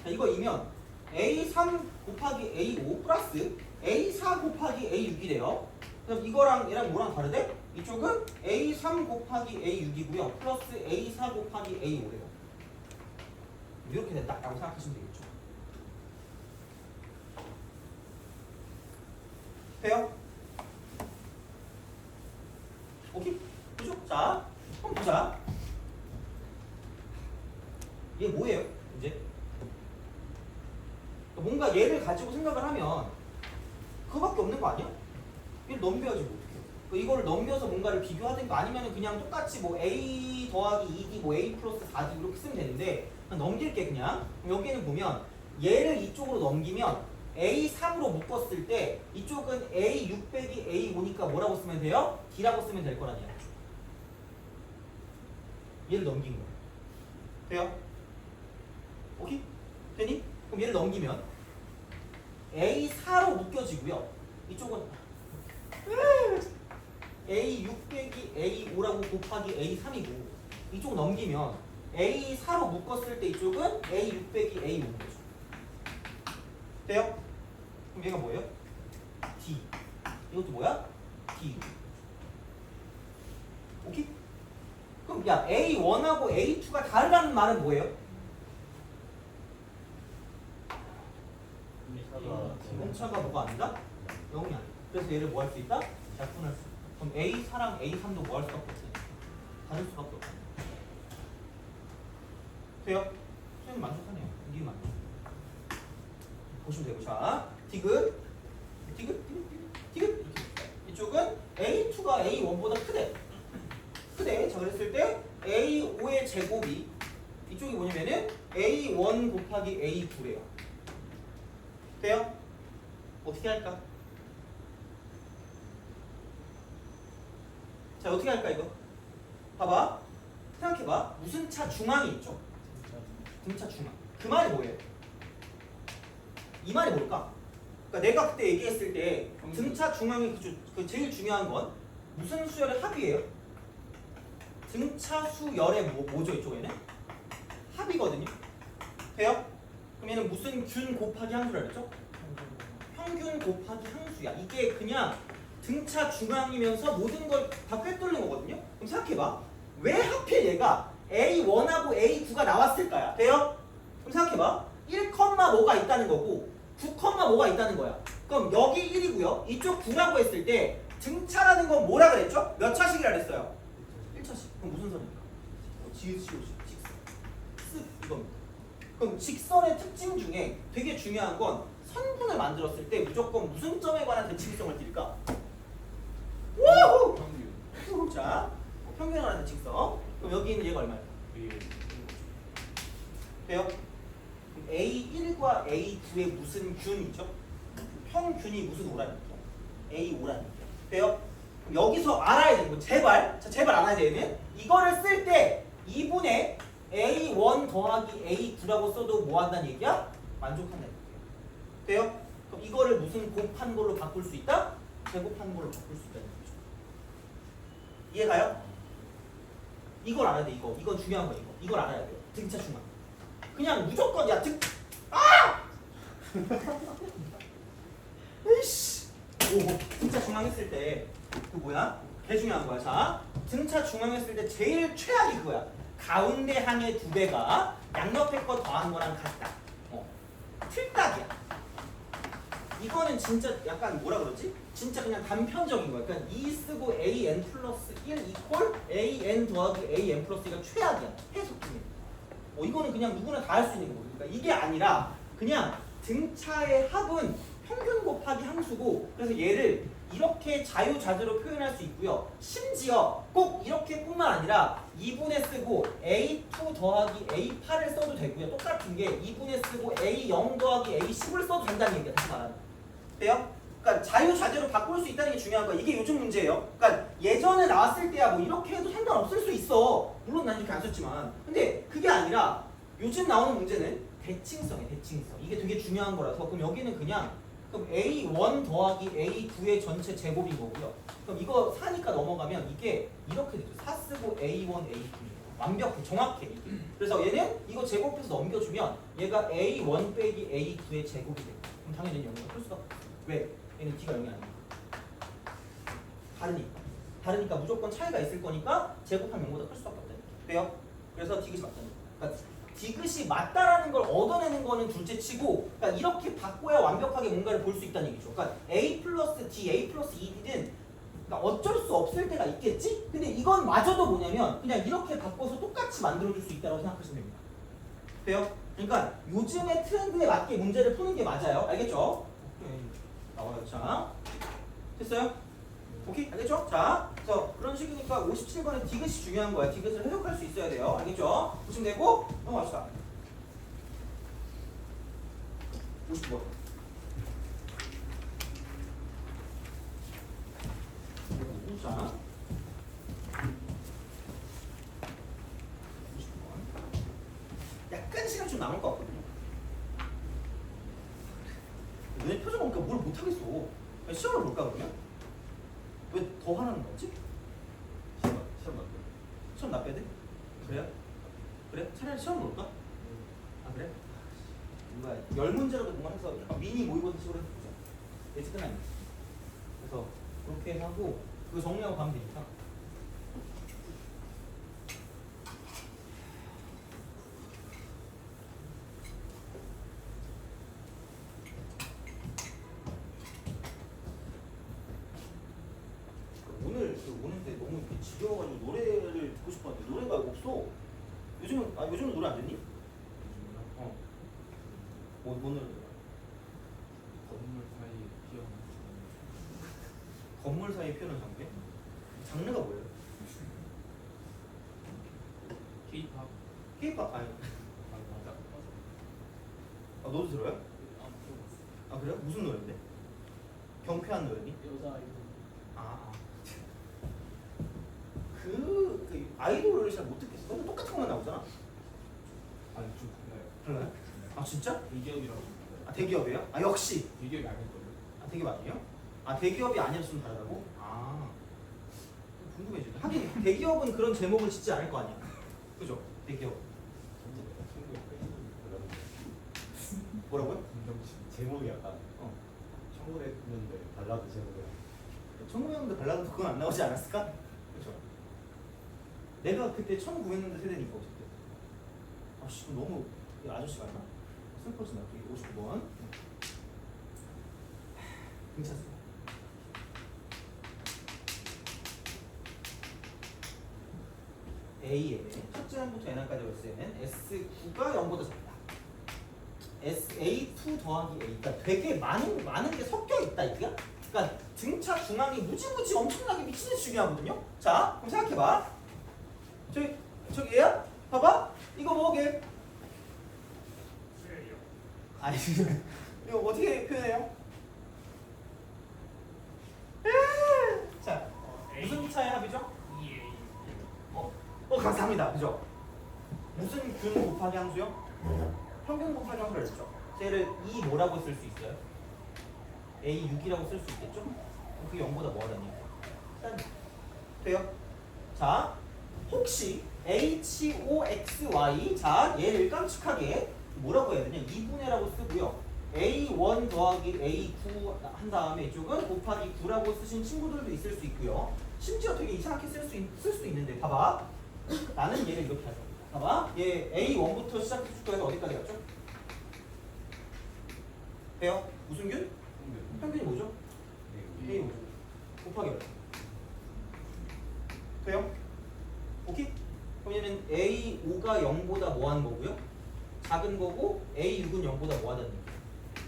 자 이거이면 A3 곱하기 A5 플러스 A4 곱하기 A6이래요. 그럼 이거랑 얘랑 뭐랑 다르대? 이쪽은 A3 곱하기 A6이고요. 플러스 A4 곱하기 A5래요. 이렇게 됐다라고 생각하시면 되겠죠. 돼요? 오케이? 그죠? 자, 한번 보자. 얘 뭐예요? 이제 뭔가 얘를 가지고 생각을 하면 그거밖에 없는 거 아니야? 얘를 넘겨야지 뭐 어떡해. 이거를 넘겨서 뭔가를 비교하든가 아니면 그냥 똑같이 뭐 A 더하기 2D 뭐 A 플러스 4D 이렇게 쓰면 되는데 그냥 넘길게 그냥. 여기는 보면 얘를 이쪽으로 넘기면 A3으로 묶었을 때 이쪽은 A6 빼기 A5니까 뭐라고 쓰면 돼요? D라고 쓰면 될 거라니야. 얘를 넘긴 거야. 돼요? 오케이? 되니? 그럼 얘를 넘기면 A4로 묶여지고요. 이쪽은 A6 빼기 A5라고 곱하기 A3이고 이쪽 넘기면 A4로 묶었을 때 이쪽은 A6 빼기 A5인 거죠. 돼요? 그럼 얘가 뭐예요? D. 이것도 뭐야? B. 오케이? 그럼 야 A1하고 A2가 다르다는 말은 뭐예요? 공차가 뭐가 아니다? 0이 아니다. 그래서 얘를 뭐 할 수 있다? 약분할 수 있다. 그럼 A4랑 A3도 뭐 할 수밖에 없어요? 다를 수밖에 없다. 돼요? 선생님 만족하네요. 이게 만족. 보시면 되고 자 디귿 디귿 이렇게 이쪽은 A2가 A1보다 크대. 자 그랬을 때 A5의 제곱이 이쪽이 뭐냐면은 A1 곱하기 A9래요. 돼요? 어떻게 할까? 자 어떻게 할까 이거? 봐봐 생각해봐. 무슨 차 중앙이 있죠? 등차 중앙. 그 말이 뭐예요? 이 말이 뭘까? 그러니까 내가 그때 얘기했을 때 등차 중앙이 그 제일 중요한 건 무슨 수열의 합이에요? 등차 수열의 뭐죠 이쪽에는? 합이거든요. 돼요? 그럼 얘는 무슨 균 곱하기 항수라 그랬죠? 평균 곱하기 항수야. 이게 그냥 등차 중앙이면서 모든 걸 다 꿰뚫는 거거든요. 그럼 생각해봐. 왜 하필 얘가 A1하고 A9가 나왔을까요? 돼요? 그럼 생각해봐. 1, 뭐가 있다는 거고 9, 뭐가 있다는 거야. 그럼 여기 1이고요. 이쪽 9라고 했을 때 등차라는 건 뭐라 그랬죠? 몇 차식이라 그랬어요? 1차식. 그럼 무슨 선입니까? 직선. 이겁니다. 그럼 직선의 특징 중에 되게 중요한 건 선분을 만들었을 때 무조건 무슨 점에 관한 대칭성을 띨까? 우후! 평균. 자, 평균에 관한 대칭성. 그럼 여기 있는 얘가 얼마예요? 돼요? 그럼 A1과 A2의 무슨 균이죠? 평균이 무슨 오라니까? A5라니까. 돼요? 그럼 여기서 알아야 되는 거 제발 알아야 되는 이거를 쓸 때 2분의 A1 더하기 A2라고 써도 뭐 한다는 얘기야? 만족한다는 얘기야. 돼요? 그럼 이거를 무슨 곱한 걸로 바꿀 수 있다? 제곱한 걸로 바꿀 수 있다는 거죠. 이해가요? 이걸 알아야 돼. 이건 중요한 거. 이걸 알아야 돼요. 등차 중앙. 그냥 무조건 에이씨. 오, 등차 중앙 했을 때 그 뭐야? 개 중요한 거야. 자, 등차 중앙 했을 때 제일 최악이 그거야. 가운데 항의 2배가 양옆에 거 더한 거랑 같다. 틀딱이야. 이거는 진짜 약간 뭐라 그러지? 진짜 그냥 단편적인 거야. 그러니까 2 쓰고 an 플러스 1 이퀄 an 더하기 an 플러스 1가 최악이야. 해석중에. 이거는 그냥 누구나 다 할 수 있는 거고. 그러니까 이게 아니라 그냥 등차의 합은 평균 곱하기 함수고 그래서 얘를 이렇게 자유자재로 표현할 수 있고요. 심지어 꼭 이렇게뿐만 아니라 2분의 쓰고 A2 더하기 A8을 써도 되고요. 똑같은 게 2분의 쓰고 A0 더하기 A10을 써도 된다는 얘기야. 다시 말하면. 돼요? 그러니까 자유자재로 바꿀 수 있다는 게 중요한 거야. 이게 요즘 문제예요. 그러니까 예전에 나왔을 때야 뭐 이렇게 해도 상관없을 수 있어. 물론 난 이렇게 안 썼지만. 근데 그게 아니라 요즘 나오는 문제는 대칭성이야. 대칭성. 이게 되게 중요한 거라서 그럼 여기는 그냥 그럼 A1 더하기 A2의 전체 제곱인 거고요. 그럼 이거 4니까 넘어가면 이게 이렇게 되죠. 4 쓰고 A1, A2. 완벽해. 정확해. 그래서 얘는 이거 제곱해서 넘겨주면 얘가 A1 빼기 A2의 제곱이 돼요. 그럼 당연히 0이가 풀 수가 없어. 왜? 얘는 D가 0이 아니니까. 다르니까 무조건 차이가 있을 거니까 제곱하면 0보다 클 수밖에 없다니까. 돼요? 그래서 디귿이 맞다니까. 그러니까 디귿이 맞다라는 걸 얻어내는 거는 둘째 치고 그러니까 이렇게 바꿔야 완벽하게 뭔가를 볼 수 있다는 얘기죠. 그러니까 A 플러스 D, A 플러스 2D는 그러니까 어쩔 수 없을 때가 있겠지? 근데 이건 마저도 뭐냐면 그냥 이렇게 바꿔서 똑같이 만들어줄 수 있다고 생각하시면 됩니다. 돼요? 그러니까 요즘의 트렌드에 맞게 문제를 푸는 게 맞아요. 알겠죠? 오케이. 나와요. 자, 됐어요? 오케이? 알겠죠? 자, 그래서 그런 식이니까 57번에 디귿이 중요한 거야. 디귿을 해석할 수 있어야 돼요. 알겠죠? 보시면 되고 넘어갑시다. 50번. 자, 50번. 약간 시간 좀 남을 것 같거든요. 왜 표정 보니까 뭘 못하겠어. 시험을 볼까 그러면? 왜 더 화나는 거지? 시험 나빼야 돼? 그래요? 그래? 차라리 시험 볼까? 아 그래? 뭔가 10문제라도 뭔가 해서 약간 미니 모의고사 식으로 해보자. 예측 끝나니까. 그래서 그렇게 하고 그거 정리하고 가면 되니까. 오늘 오는데 너무 이렇게 지겨워가지고 노래를 듣고 싶었는데 노래가 없어. 요즘은 노래 안 듣니? 어. 뭐 노래? 건물 사이에 피어난 건물 사이에 피어난 장벽? 장르가 뭐예요? K-pop. K-pop 아니. 맞아. 아 너도 들어요? 아, 들어봤어. 아 그래요? 무슨 노래인데? 경쾌한 노래니? 여자 아이돌. 아. 그 아이돌을 잘 못 듣겠어. 근데 똑같은 것만 나오잖아. 아니 좀 달라요. 달라요? 아 진짜? 대기업이라고. 아 대기업이에요? 아 역시. 대기업이 아닐걸요? 아 대기업 아니에요? 아 대기업이 아니었으면 다르다고? 아 궁금해지네. 하긴 대기업은 그런 제목을 짓지 않을 거 아니야. 그죠? 대기업. 뭐라고요? 김정신. 제목이 약간 어. 1900년대 발라드 제목이야. 1900년대 발라드 그건 안 나오지 않았을까? 그죠? 내가 그때 1900년대 세대니까 어쨌든. 아씨 너무 이 아저씨 같나? 슬퍼지나? 59번. 괜찮습니다. A에 첫째 항부터 N항까지 S에는 S9가 0보다 작다. SA2 더하기 A. 그러니까 되게 많은 게 섞여 있다 이게. 그러니까 등차 중앙이 무지무지 엄청나게 미친듯이 중요하거든요. 자, 그럼 생각해봐. 저기 얘야? 봐봐. 이거 뭐게? 아니 이거 어떻게 표현해요? 자, 무슨 차의 합이죠? 감사합니다. 그죠? 무슨 균 곱하기 함수요? 평균 곱하기 함수를 했죠. 쟤를 E 뭐라고 쓸 수 있어요? A6이라고 쓸 수 있겠죠? 그게 0보다 뭐하다니? 돼요? 자, 혹시 HOXY 자 얘를 깜찍하게 뭐라고 해야 되냐? 2분의라고 쓰고요. A1 더하기 A9 한 다음에 이쪽은 곱하기 9라고 쓰신 친구들도 있을 수 있고요. 심지어 되게 이상하게 쓸 수도 있는데 봐봐. 나는 얘를 이렇게 하죠. 봐봐. 얘 A1부터 시작해서 어디까지 갔죠? 돼요? 무슨 균? 평균이 뭐죠? A5 곱하기 1 돼요? 오케이? 그럼 얘는 A5가 0보다 뭐 하는 거고요? 작은 거고 A6은 0보다 뭐 하다는 얘기예요?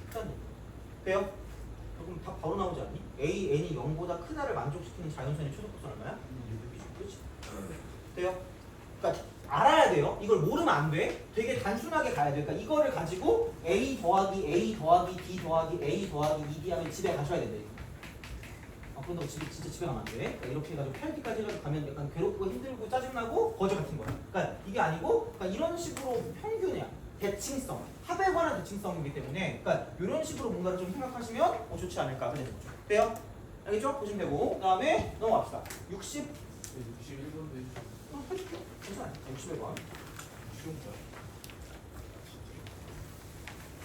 크다는 얘기예요. 돼요? 그럼 답 바로 나오지 않니? AN이 0보다 크다를 만족시키는 자연선의 최소값은 얼마야? 6이죠. 그렇지? 돼요? 그러니까 알아야 돼요. 이걸 모르면 안 돼. 되게 단순하게 가야 돼. 그러니까 이거를 가지고 A 더하기 A 더하기 B 더하기 A 더하기 2B 하면 집에 가셔야 된다. 그런다고 진짜 집에 가면 안 돼. 그러니까 이렇게 해가지고 8기까지 해가지고 가면 약간 괴롭고 힘들고 짜증나고 거지 같은 거야. 그러니까 이게 아니고 그러니까 이런 식으로 평균이야. 대칭성, 합에 관한 대칭성이기 때문에 그러니까 이런 식으로 뭔가를 좀 생각하시면 좋지 않을까 그런 거죠. 돼요? 알겠죠? 보시면 되고 그 다음에 넘어갑시다. 60 61번도 해주세요. 해줄게요. 괜찮아요. 61번. 쉬운 거.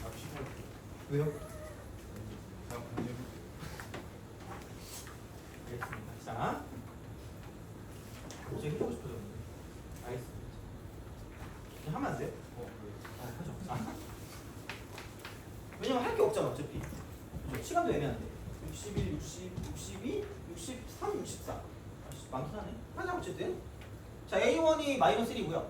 아, 18번. 왜요? 다음 문제. 알겠습니다. 자, 어제 해주고 싶어졌는데. 알겠습니다. 그냥 하면 안 돼요? 그래. 하죠. 왜냐면 할 게 없잖아 어차피. 그죠? 시간도 애매한데. 61, 60, 62, 63, 64. 많긴 하네. 하자 어쨌든. 자, A1이 마이너스 1이고요.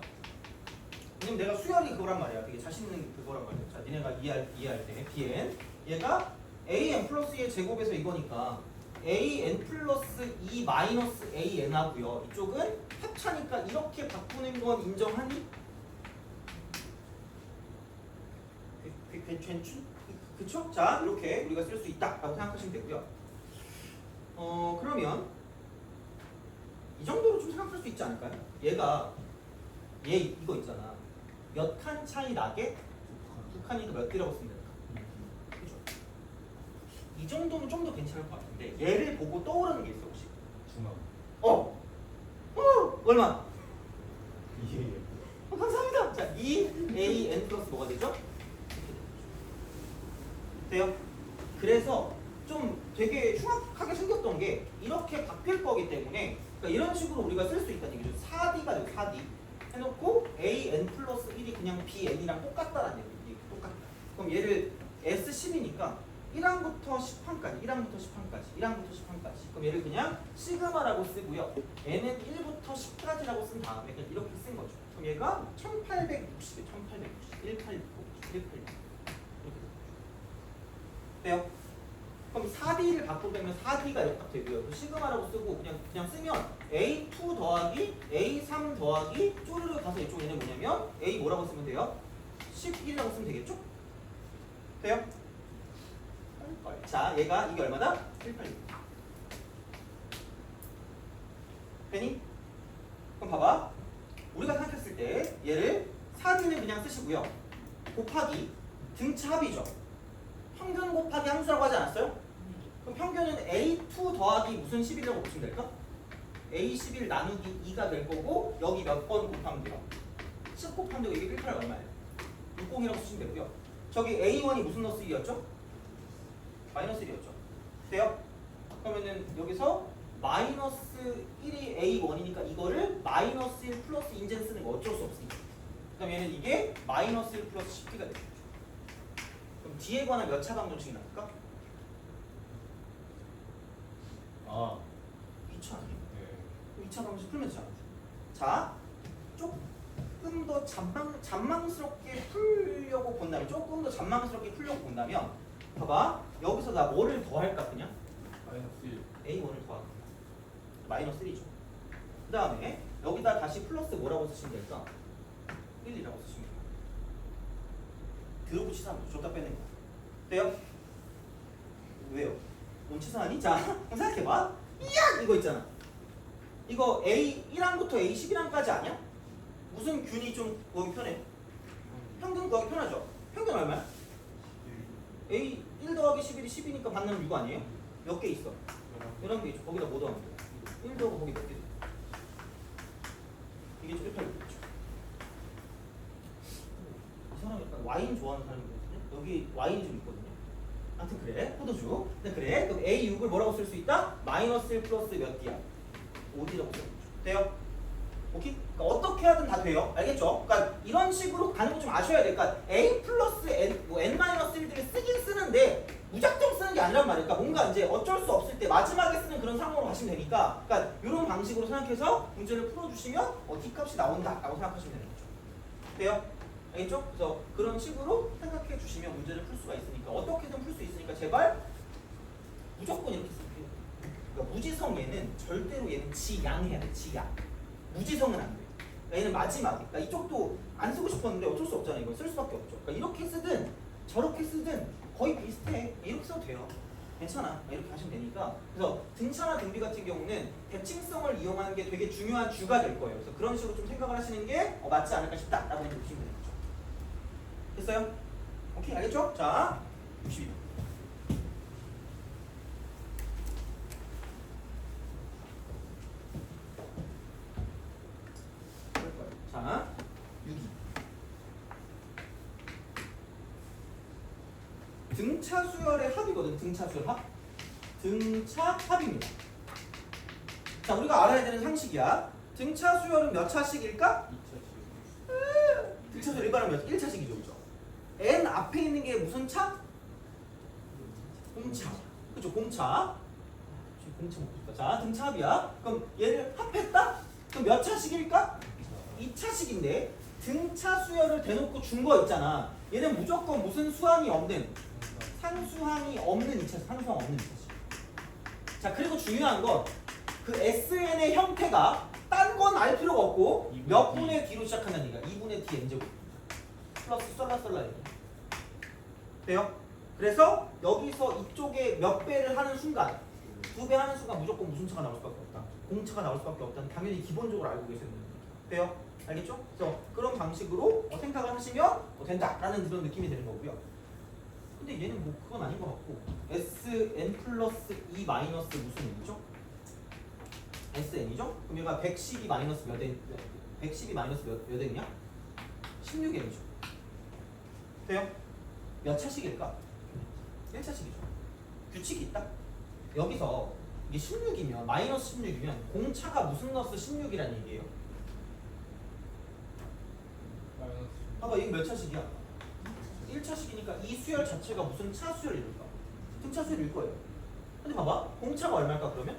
왜냐면 내가 수열이 그거란 말이야. 되게 자신 있는 그거란 말이야. 자, 니네가 이해할 때 Bn 얘가 AN 플러스 2의 제곱에서 이거니까 AN 플러스 2 마이너스 AN 하고요. 이쪽은 합차니까 이렇게 바꾸는 건 인정하니? 그쵸? 자, 이렇게 우리가 쓸 수 있다라고 생각하시면 되고요. 그러면 이 정도로 좀 생각할 수 있지 않을까요? 얘가 얘 이거 있잖아. 몇 칸 차이 나게 두 칸이니까 몇 개라고 쓰면 될까? 그죠? 이 정도는 좀 더 괜찮을 것 같은데 얘를 보고 떠오르는 게 있어 혹시? 중앙. 얼마? 이게 감사합니다. 자, 2AN 플러스 뭐가 되죠? 돼요? 그래서 좀 되게 흉악하게 생겼던 게 이렇게 바뀔 거기 때문에 그러니까 이런 식으로 우리가 쓸 수 있다는 얘기죠. 4D가 돼요. 4D 해놓고 AN 플러스 1이 그냥 BN이랑 똑같다라는 얘기. 똑같다. 그럼 얘를 S10이니까 1항부터 10항까지 1항부터 10항까지 1항부터 10항까지 그럼 얘를 그냥 시그마라고 쓰고요. N은 1부터 10까지라고 쓴 다음에 그냥 이렇게 쓴 거죠. 그럼 얘가 1860, 186 이렇게 돼요. 그럼 4D를 바꾸면 4D가 이렇게 딱 되고요. 그 시그마라고 쓰고 그냥 쓰면 A2 더하기 A3 더하기 쪼르르 가서 이쪽 얘는 뭐냐면 A 뭐라고 쓰면 돼요? 11이라고 쓰면 되겠죠? 돼요? 자, 얘가 이게 얼마다? 186. 되니? 그럼 봐봐. 우리가 생각했을 때 얘를 4D는 그냥 쓰시고요. 곱하기 등차 합이죠. 평균 곱하기 함수라고 하지 않았어요? 그럼 평균은 A2 더하기 무슨 11이라고 보시면 될까? A11 나누기 2가 될 거고 여기 몇 번 곱하면 돼요? 10 곱하면 되고 이게 1,800 얼마예요? 60이라고 쓰시면 되고요. 저기 A1이 무슨 너스 1이었죠? 마이너스 1이었죠. 돼요? 그러면은 여기서 마이너스 1이 A1이니까 이거를 마이너스 1 플러스 인젠 쓰는 거 어쩔 수 없으니까. 그럼 얘는 이게 마이너스 1 플러스 10T가 되겠죠. 그럼 뒤에 관한 몇 차 방정식이 나올까? 2차 아니에요? 네. 2차 방정식 풀면 되잖아. 자, 조금 더 잔망스럽게 풀려고 본다면 조금 더 잔망스럽게 풀려고 본다면 봐봐. 여기서 나 뭐를 더할까 그냥? 마이너스 1. A1을 더할까? 마이너스 1이죠. 그 다음에 여기다 다시 플러스 뭐라고 쓰시면 될까? 1이라고 쓰시면 돼요. 드로브 치사하면 줬다 빼는 거. 돼요? 왜요? 너무 치사하니? 자, 그럼 생각해봐. 이야! 이거 있잖아. 이거 A1항부터 A11항까지 아니야? 무슨 균이 좀 구하기 편해? 평균 구하기 편하죠? 평균 얼마야? A 1 더하기 11이 10이니까 받는 6 아니에요? 몇 개 있어? 11개 있죠. 거기다 뭐 더하면 돼? 1 더하고 거기 몇 개 돼? 이게 좀 186이죠. 이 사람 약간 와인 좋아하는 사람이거든요. 여기 와인이 좀 있거든요. 아무튼 그래. 포도주. 근데 그래. 그럼 A6을 뭐라고 쓸 수 있다? 마이너스 1 플러스 몇 D야? 5D라고 써보죠. 돼요? 오케이? 그러니까 어떻게 하든 다 돼요. 알겠죠? 그러니까 이런 식으로 가는 거 좀 아셔야 돼. 그러니까 A 플러스 N, 뭐 N-1들을 쓰긴 쓰는데 무작정 쓰는 게 아니란 말이에요. 그러니까 뭔가 이제 어쩔 수 없을 때 마지막에 쓰는 그런 상황으로 가시면 되니까 그러니까 이런 방식으로 생각해서 문제를 풀어주시면 D값이 나온다라고 생각하시면 되는 거죠. 돼요? 알겠죠? 그래서 그런 식으로 생각해 주시면 문제를 풀 수가 있으니까 어떻게든 풀 수 있으니까 제발 무조건 이렇게 쓰세요. 그러니까 무지성 얘는 절대로 얘는 지양해야 돼. 지양. 무지성은 안 돼. 그러니까 얘는 마지막에. 그러니까 이쪽도 안 쓰고 싶었는데 어쩔 수 없잖아. 이거 쓸 수밖에 없죠. 그러니까 이렇게 쓰든 저렇게 쓰든 거의 비슷해. 이렇게 써도 돼요. 괜찮아. 이렇게 하시면 되니까. 그래서 등차나 등비 같은 경우는 대칭성을 이용하는 게 되게 중요한 주가 될 거예요. 그래서 그런 식으로 좀 생각을 하시는 게 맞지 않을까 싶다라고 보시면 되는 거죠. 됐어요? 오케이, 알겠죠? 자, 62. 자, 6이. 등차 수열의 합이거든. 등차 수열 합. 등차 합입니다. 자, 우리가 알아야 되는 상식이야. 등차 수열은 몇 차식일까? 2차씩. 등차 수열 일반은 몇? 1차식이죠, 그죠? N 앞에 있는 게 무슨 차? 공차. 그죠? 공차. 지금 공차 먹고 싶다. 자, 등차 합이야. 그럼 얘를 합했다? 그럼 몇 차식일까? 2차식인데 등차 수열을 대놓고 준 거 있잖아. 얘는 무조건 무슨 수항이 없는 산수항이 없는 2차식, 산수항 없는 2차식. 자, 그리고 중요한 건 그 SN의 형태가 딴 건 알 필요가 없고 몇 분의 D로 시작한다는 얘기야. 2분의 D N제곱 플러스 썰라썰라 얘기. 돼요? 그래서 여기서 이쪽에 몇 배를 하는 순간 2배 하는 순간 무조건 무슨 차가 나올 수밖에 없다. 공차가 나올 수밖에 없다는 당연히 기본적으로 알고 계셔야 됩니다. 돼요? 알겠죠? 그래서 그런 방식으로 생각을 하시면 된다라는 그런 느낌이 되는 거고요. 근데 얘는 뭐 그건 아닌 것 같고 Sn 플러스 2 마이너스 무슨 얘기죠? Sn이죠? 그럼 얘가 112 마이너스 몇 N? 112 마이너스 몇 N이냐? 16N이죠. 돼요? 몇 차식일까? 1차식이죠. 규칙이 있다? 여기서 이게 16이면 마이너스 16이면 공차가 무슨 너스 16이란 얘기예요. 마이너스. 봐봐 이거 몇 차식이야? 1차식이니까 이 수열 자체가 무슨 차 수열일까? 등차 수열일 거예요. 근데 봐봐 공차가 얼마일까 그러면?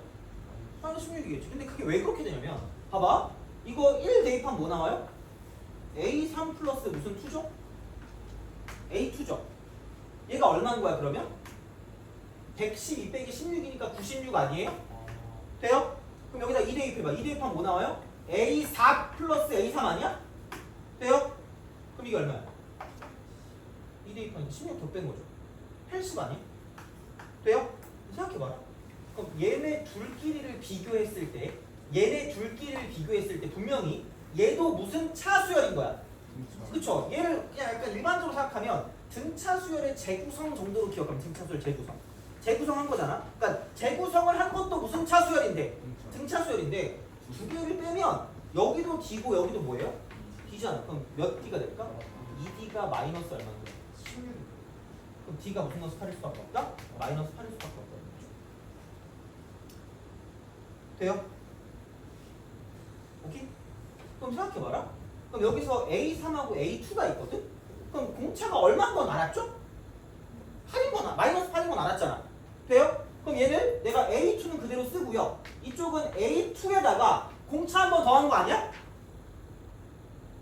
마이너스 16이겠지. 근데 그게 왜 그렇게 되냐면 봐봐 이거 1 대입하면 뭐 나와요? A3 플러스 무슨 2죠? A2죠. 얘가 얼마인 거야 그러면? 112 빼기 16이니까 96 아니에요? 돼요? 그럼 여기다 2 대입해봐. 2 대입하면 뭐 나와요? A4 플러스 A3 아니야? 돼요? 그럼 이게 얼마야? 2 대입하면 16 더 뺀 거죠. 80 아니야? 돼요? 생각해봐라. 그럼 얘네 둘끼리를 비교했을 때 분명히 얘도 무슨 차수열인 거야? 그쵸? 얘를 그냥 약간 일반적으로 생각하면 등차 수열의 재구성 정도로 기억하면 등차 수열 재구성한 거잖아. 그러니까 재구성을 한 것도 무슨 차 수열인데? 등차 수열인데 두 개를 빼면 여기도 D고 여기도 뭐예요? D잖아. 그럼 몇 D가 될까? 2D가 마이너스 얼마인데? 16. 그럼 D가 무슨 너스 8일 수밖에 없다? 마이너스 8일 수밖에 없다. 돼요? 오케이? 그럼 생각해봐라. 그럼 여기서 A3하고 A2가 있거든? 그럼 공차가 얼마인 건 알았죠? 8인 건 마이너스 8인 건 알았잖아. 돼요? 그럼 얘를 내가 A2는 그대로 쓰고요. 이쪽은 A2에다가 공차 한 번 더 하는 거 아니야?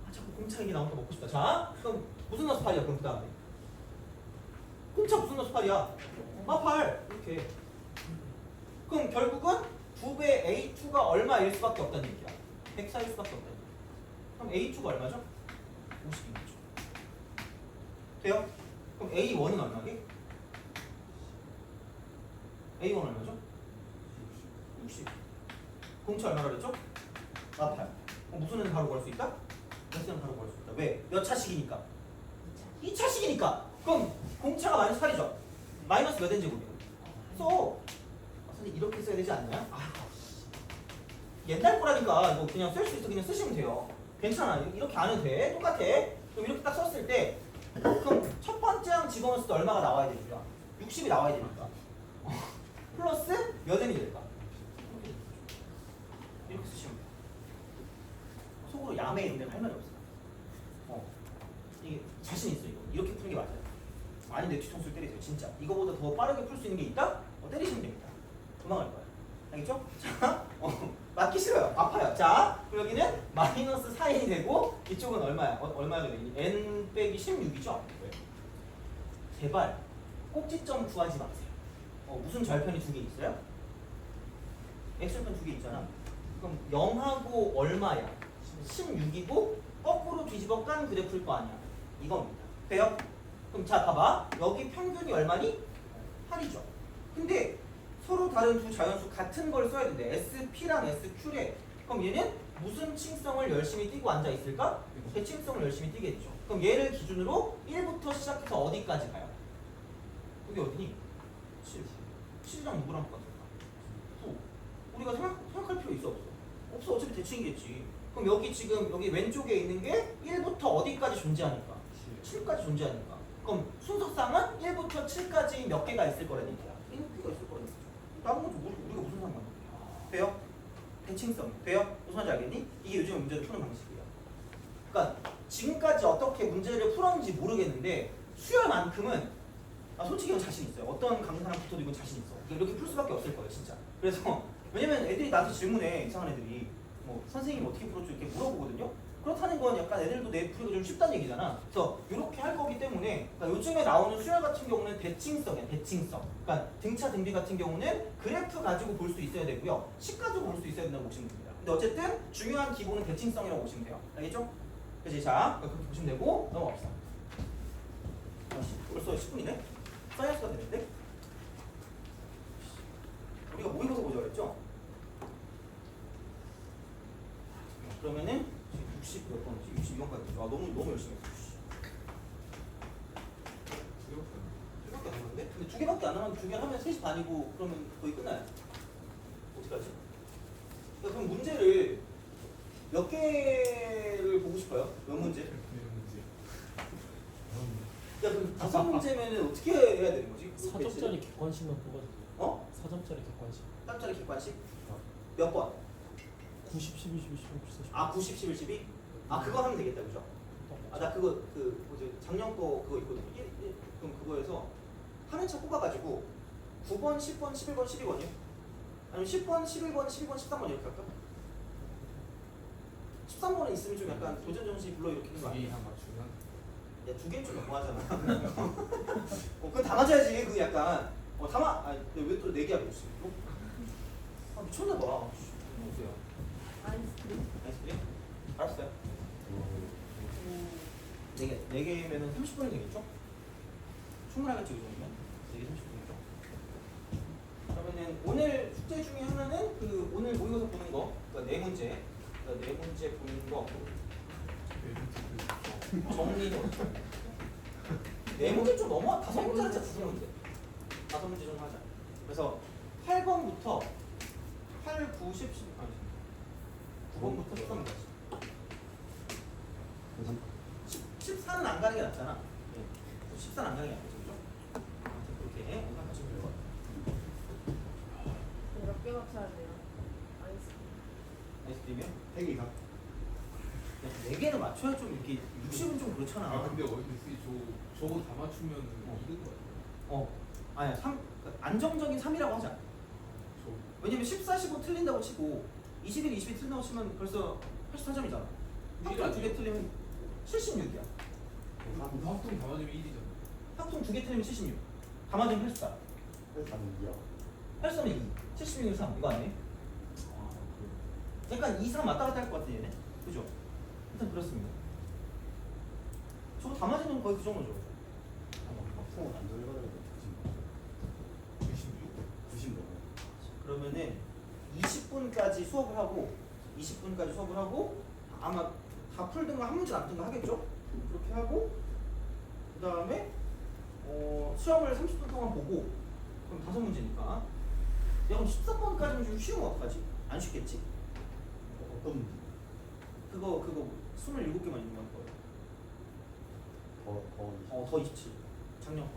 아 자꾸 공차 얘기 나오니까 먹고 싶다. 자 그럼 무슨 너스 8이야 그럼 그 다음에? 공차 무슨 너스 8이야? 8 이렇게. 그럼 결국은 2배 A2가 얼마일 수밖에 없다는 얘기야. 104일 수밖에 없다는 얘기야. 그럼 A2가 얼마죠? 50인 거죠. 돼요? 그럼 A1은 얼마게? A1 얼마죠? 60. 공차 얼마라 그랬죠? 8. 그럼 무슨 애는 바로 구할 수 있다? 몇은 바로 구할 수 있다. 왜? 몇 차식이니까? 2차식이니까. 그럼 공차가 마이너스 8이죠? 마이너스 몇 n 제곱이야? 써. 선생님 이렇게 써야 되지 않나요? 아, 옛날 거라니까 이거 그냥 쓸 수 있어. 그냥 쓰시면 돼요. 괜찮아. 이렇게 안 해도 돼. 똑같아. 그럼 이렇게 딱 썼을 때 그럼 첫 번째 항 집어넣었을 때 얼마가 나와야 되죠? 60이 나와야 되니까. 플러스 몇 n이 될까? 이렇게 쓰시면 돼요. 속으로 야매 있는데 할 말이 없어요. 이게 자신 있어 이거. 이렇게 푸는 게 맞아요. 아닌데 뒤통수를 때리세요. 진짜. 이거보다 더 빠르게 풀 수 있는 게 있다? 때리시면 됩니다. 도망갈 거야. 알겠죠? 자, 맞기 싫어요. 아파요. 자, 그럼 여기는 마이너스 4n이 되고 이쪽은 얼마야? 얼마야 되니? n 빼기 16이죠? 제발 꼭지점 구하지 마세요. 무슨 절편이 두 개 있어요? x절편 두 개 있잖아. 그럼 0하고 얼마야? 16이고 거꾸로 뒤집어 깐 그래프일 거 아니야. 이겁니다. 돼요? 그럼 자 봐봐. 여기 평균이 얼마니? 8이죠. 근데 서로 다른 두 자연수 같은 걸 써야 되는데 SP랑 SQ래. 그럼 얘는 무슨 층성을 열심히 띄고 앉아 있을까? 대칭성을 열심히 띄겠죠. 그럼 얘를 기준으로 1부터 시작해서 어디까지 가요? 여기 어디니? 7. 7이랑 누구랑 똑같을까? 9. 우리가 생각할 필요 있어 없어? 없어. 어차피 대칭이겠지. 그럼 여기 지금 여기 왼쪽에 있는 게 1부터 어디까지 존재하니까? 7까지 존재하니까. 그럼 순서상은 1부터 7까지 몇 개가 있을 거라는 얘기야. 7개가 있을 거라는 얘기죠. 다른 것도 우리가 무슨 상관이야? 돼요? 대칭성. 돼요? 무슨 말인지 알겠니? 이게 요즘 문제를 푸는 방식이에요. 그러니까 지금까지 어떻게 문제를 풀었는지 모르겠는데 수열만큼은 솔직히 이건 자신 있어요. 어떤 강사랑부터도 이건 자신 있어. 이렇게 풀 수밖에 없을 거예요, 진짜. 그래서 왜냐면 애들이 나한테 질문해, 이상한 애들이 뭐 선생님 어떻게 풀었죠 이렇게 물어보거든요. 그렇다는 건 약간 애들도 내 풀이가 좀 쉽다는 얘기잖아. 그래서 이렇게 할 거기 때문에 그러니까 요즘에 나오는 수열 같은 경우는 대칭성이야, 대칭성. 그러니까 등차 등비 같은 경우는 그래프 가지고 볼 수 있어야 되고요, 식 가지고 볼 수 있어야 된다고 보시면 됩니다. 근데 어쨌든 중요한 기본은 대칭성이라고 보시면 돼요. 알겠죠? 그렇지? 자, 그렇게 보시면 되고 넘어갑시다. 벌써 10분이네? 사이언스가 되는데? 우리가 모의고사 보자 그랬죠? 그러면은 60 몇 번이지? 62번까지. 아 너무 열심히 했어. 두 개밖에 안 남았는데? 근데 두 개밖에 안 남았는데 두 개 하면 3시 반이고 그러면 거의 끝나요. 어떻게 하지? 그럼 문제를 몇 개를 보고 싶어요? 몇 문제? 야 그럼 5문제면은 어떻게 해야 되는 거지? 사적자리 객관식만 뽑아주세요. 어? 4점짜리 객관식 4점짜리 객관식 몇 번? 90, 12, 12, 15, 14, 15. 아 90, 11, 12? 아 그거 하면 되겠다 그죠? 아 나 그거 그 뭐지 작년 거 그거 있거든. 그럼 그거에서 하는 차 뽑아가지고 9번, 10번, 11번, 12번이요? 아니면 10번, 11번, 12번, 13번 이렇게 할까? 13번에 있으면 좀 약간 도전 정신이 불러 일으키는 거 아니야? 한 맞추면 야, 2개는 좀 너무하잖아. 그거 다 맞아야지. 그 약간 다 맞. 아니 왜 또 4개 하고 있어? 아 미쳤나 봐. 누구세요? 아이스크림. 아이스크림? 알았어요. 4개면은 30분이 되겠죠? 충분하겠지 이 정도면? 4개 30분이죠? 그러면은 오늘 숙제 중에 하나는 그 오늘 모의고사 보는 거, 그러니까 4문제, 그러니까 4문제 보는 거 정리도 4문제 좀 넘어 5문제 하자 5문제 5문제 정도 하자. 그래서 8번부터 8, 9, 10, 11 아니 9번부터 13번까지 14는 안 가는 게 낫잖아. 14는 안 가는 게 낫죠, 그죠? 아무튼 그렇게 생각하시면 될 것 같아요. 몇 개 맞춰야 돼요? 아이스크림. 아이스크림이요? 3개가 4개는 맞춰야 좀 이렇게 60은 좀 그렇잖아. 아 근데 어디 저거 다 맞추면 이긴 거 같아요. 아니야 3 안정적인 3이라고 하자. 저 왜냐면 14, 15 틀린다고 치고 21, 22 틀린다고 치면 벌써 84점이잖아. 합동 2개 틀리면 76이야. 합동 다 맞으면 1이잖아. 합동 2개 틀리면 76. 다 맞으면 84. 그래서 나는 2야 84면 2, 76은 3. 이거 아니에요? 약간 2, 3 왔다 갔다 할 것 같아 얘네. 그죠? 일단 그렇습니다. 저거 다 맞으면 거의 그 정도죠. 합성은 안 들어가는 거 90 넘어 그러면은 20분까지 수업을 하고 20분까지 수업을 하고 아마 다 풀든가 한 문제 남든가 하겠죠? 그렇게 하고 그 다음에 시험을 30분 동안 보고 그럼 5문제니까 야 그럼 13번까지는 좀 쉬운 거 어떡하지? 안 쉽겠지? 어떤 문제? 그거 27개만 있는 거예요. 더 27. 작년 거.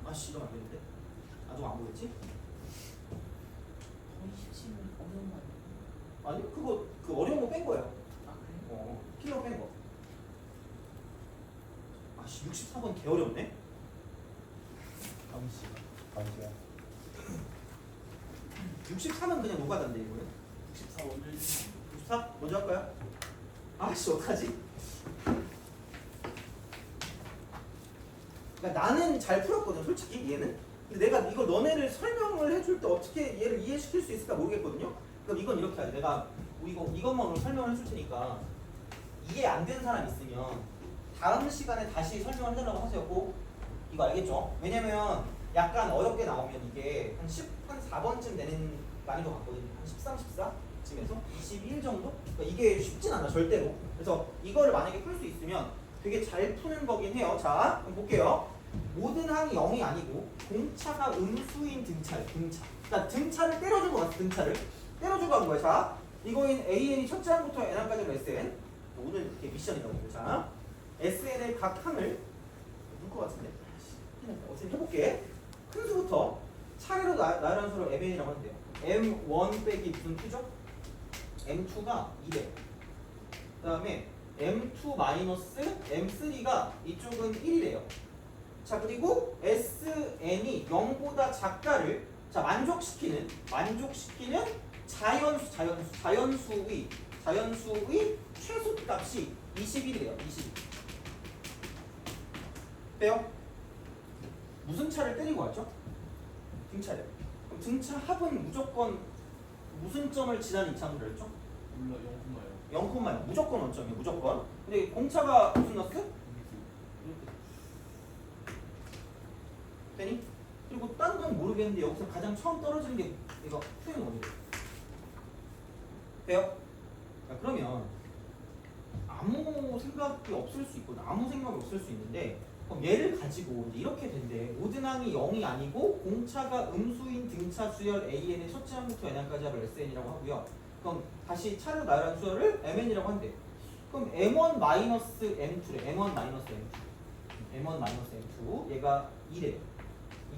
아씨 이러면 안 되는데? 아직 안 보겠지? 더 27은 어려운 거 아니에요? 아니 그거 그 어려운 거 뺀 거예요. 아 그래요? 필러 뺀 거. 아씨 64번 개 어렵네. 잠시야 64는 그냥 노가다인데 이거는. 64 원을 64 먼저 할까요? 아씨 어떡하지? 그러니까 나는 잘 풀었거든 솔직히 얘는. 근데 내가 이걸 너네를 설명을 해줄 때 어떻게 얘를 이해시킬 수 있을까 모르겠거든요. 그럼 이건 이렇게 하자. 내가 이것만 오늘 설명을 해줄 테니까 이해 안 되는 사람 있으면 다음 시간에 다시 설명을 해달라고 하세요. 꼭 이거 알겠죠? 왜냐면 약간 어렵게 나오면 이게 한 4번쯤 되는 난이도 같거든요. 한 13, 14쯤에서 21 정도? 그러니까 이게 쉽진 않아 절대로. 그래서 이거를 만약에 풀 수 있으면 되게 잘 푸는 거긴 해요. 자, 그럼 볼게요. 모든 항이 0이 아니고 공차가 음수인 등차. 그러니까 등차를 때려주고 갔어. 등차를 때려주고 간 거야. 자, 이거인 AN이 첫째 항부터 N항까지로 SN. 오늘 이렇게 미션이라고. 자, SN의 각 항을 볼 것 같은데. 어떻게 해볼게. 큰 수부터 차례로 나열한 수로 MN이라고 하는데요. M1 빼기 무슨 2죠? M2가 2래. 그 다음에 M2 마이너스 M3가 이쪽은 1이래요. 자 그리고 SN이 0보다 작다를 자 만족시키는 자연수의 최소값이 21이래요. 21. 빼요? 무슨 차를 때리고 왔죠? 등차를. 그럼 등차 합은 무조건 무슨 점을 지나는 이차함수라 했죠? 몰라 0,0. 0,0 무조건 원점이에요. 무조건. 근데 공차가 무슨 넣었어? 되니? 그리고 딴 건 모르겠는데 여기서 가장 처음 떨어지는 게 이거 표현 원이에요. 돼요? 자, 그러면 아무 생각이 없을 수 있고 아무 생각이 없을 수 있는데 그럼 얘를 가지고 이제 이렇게 된대. 모든 항이 0이 아니고 공차가 음수인 등차 수열 AN의 첫째 항부터 N항까지 합을 SN이라고 하고요. 그럼 다시 차를 나열한 수열을 MN이라고 한대. 그럼 M1-M2래. M1-M2 얘가 2래요.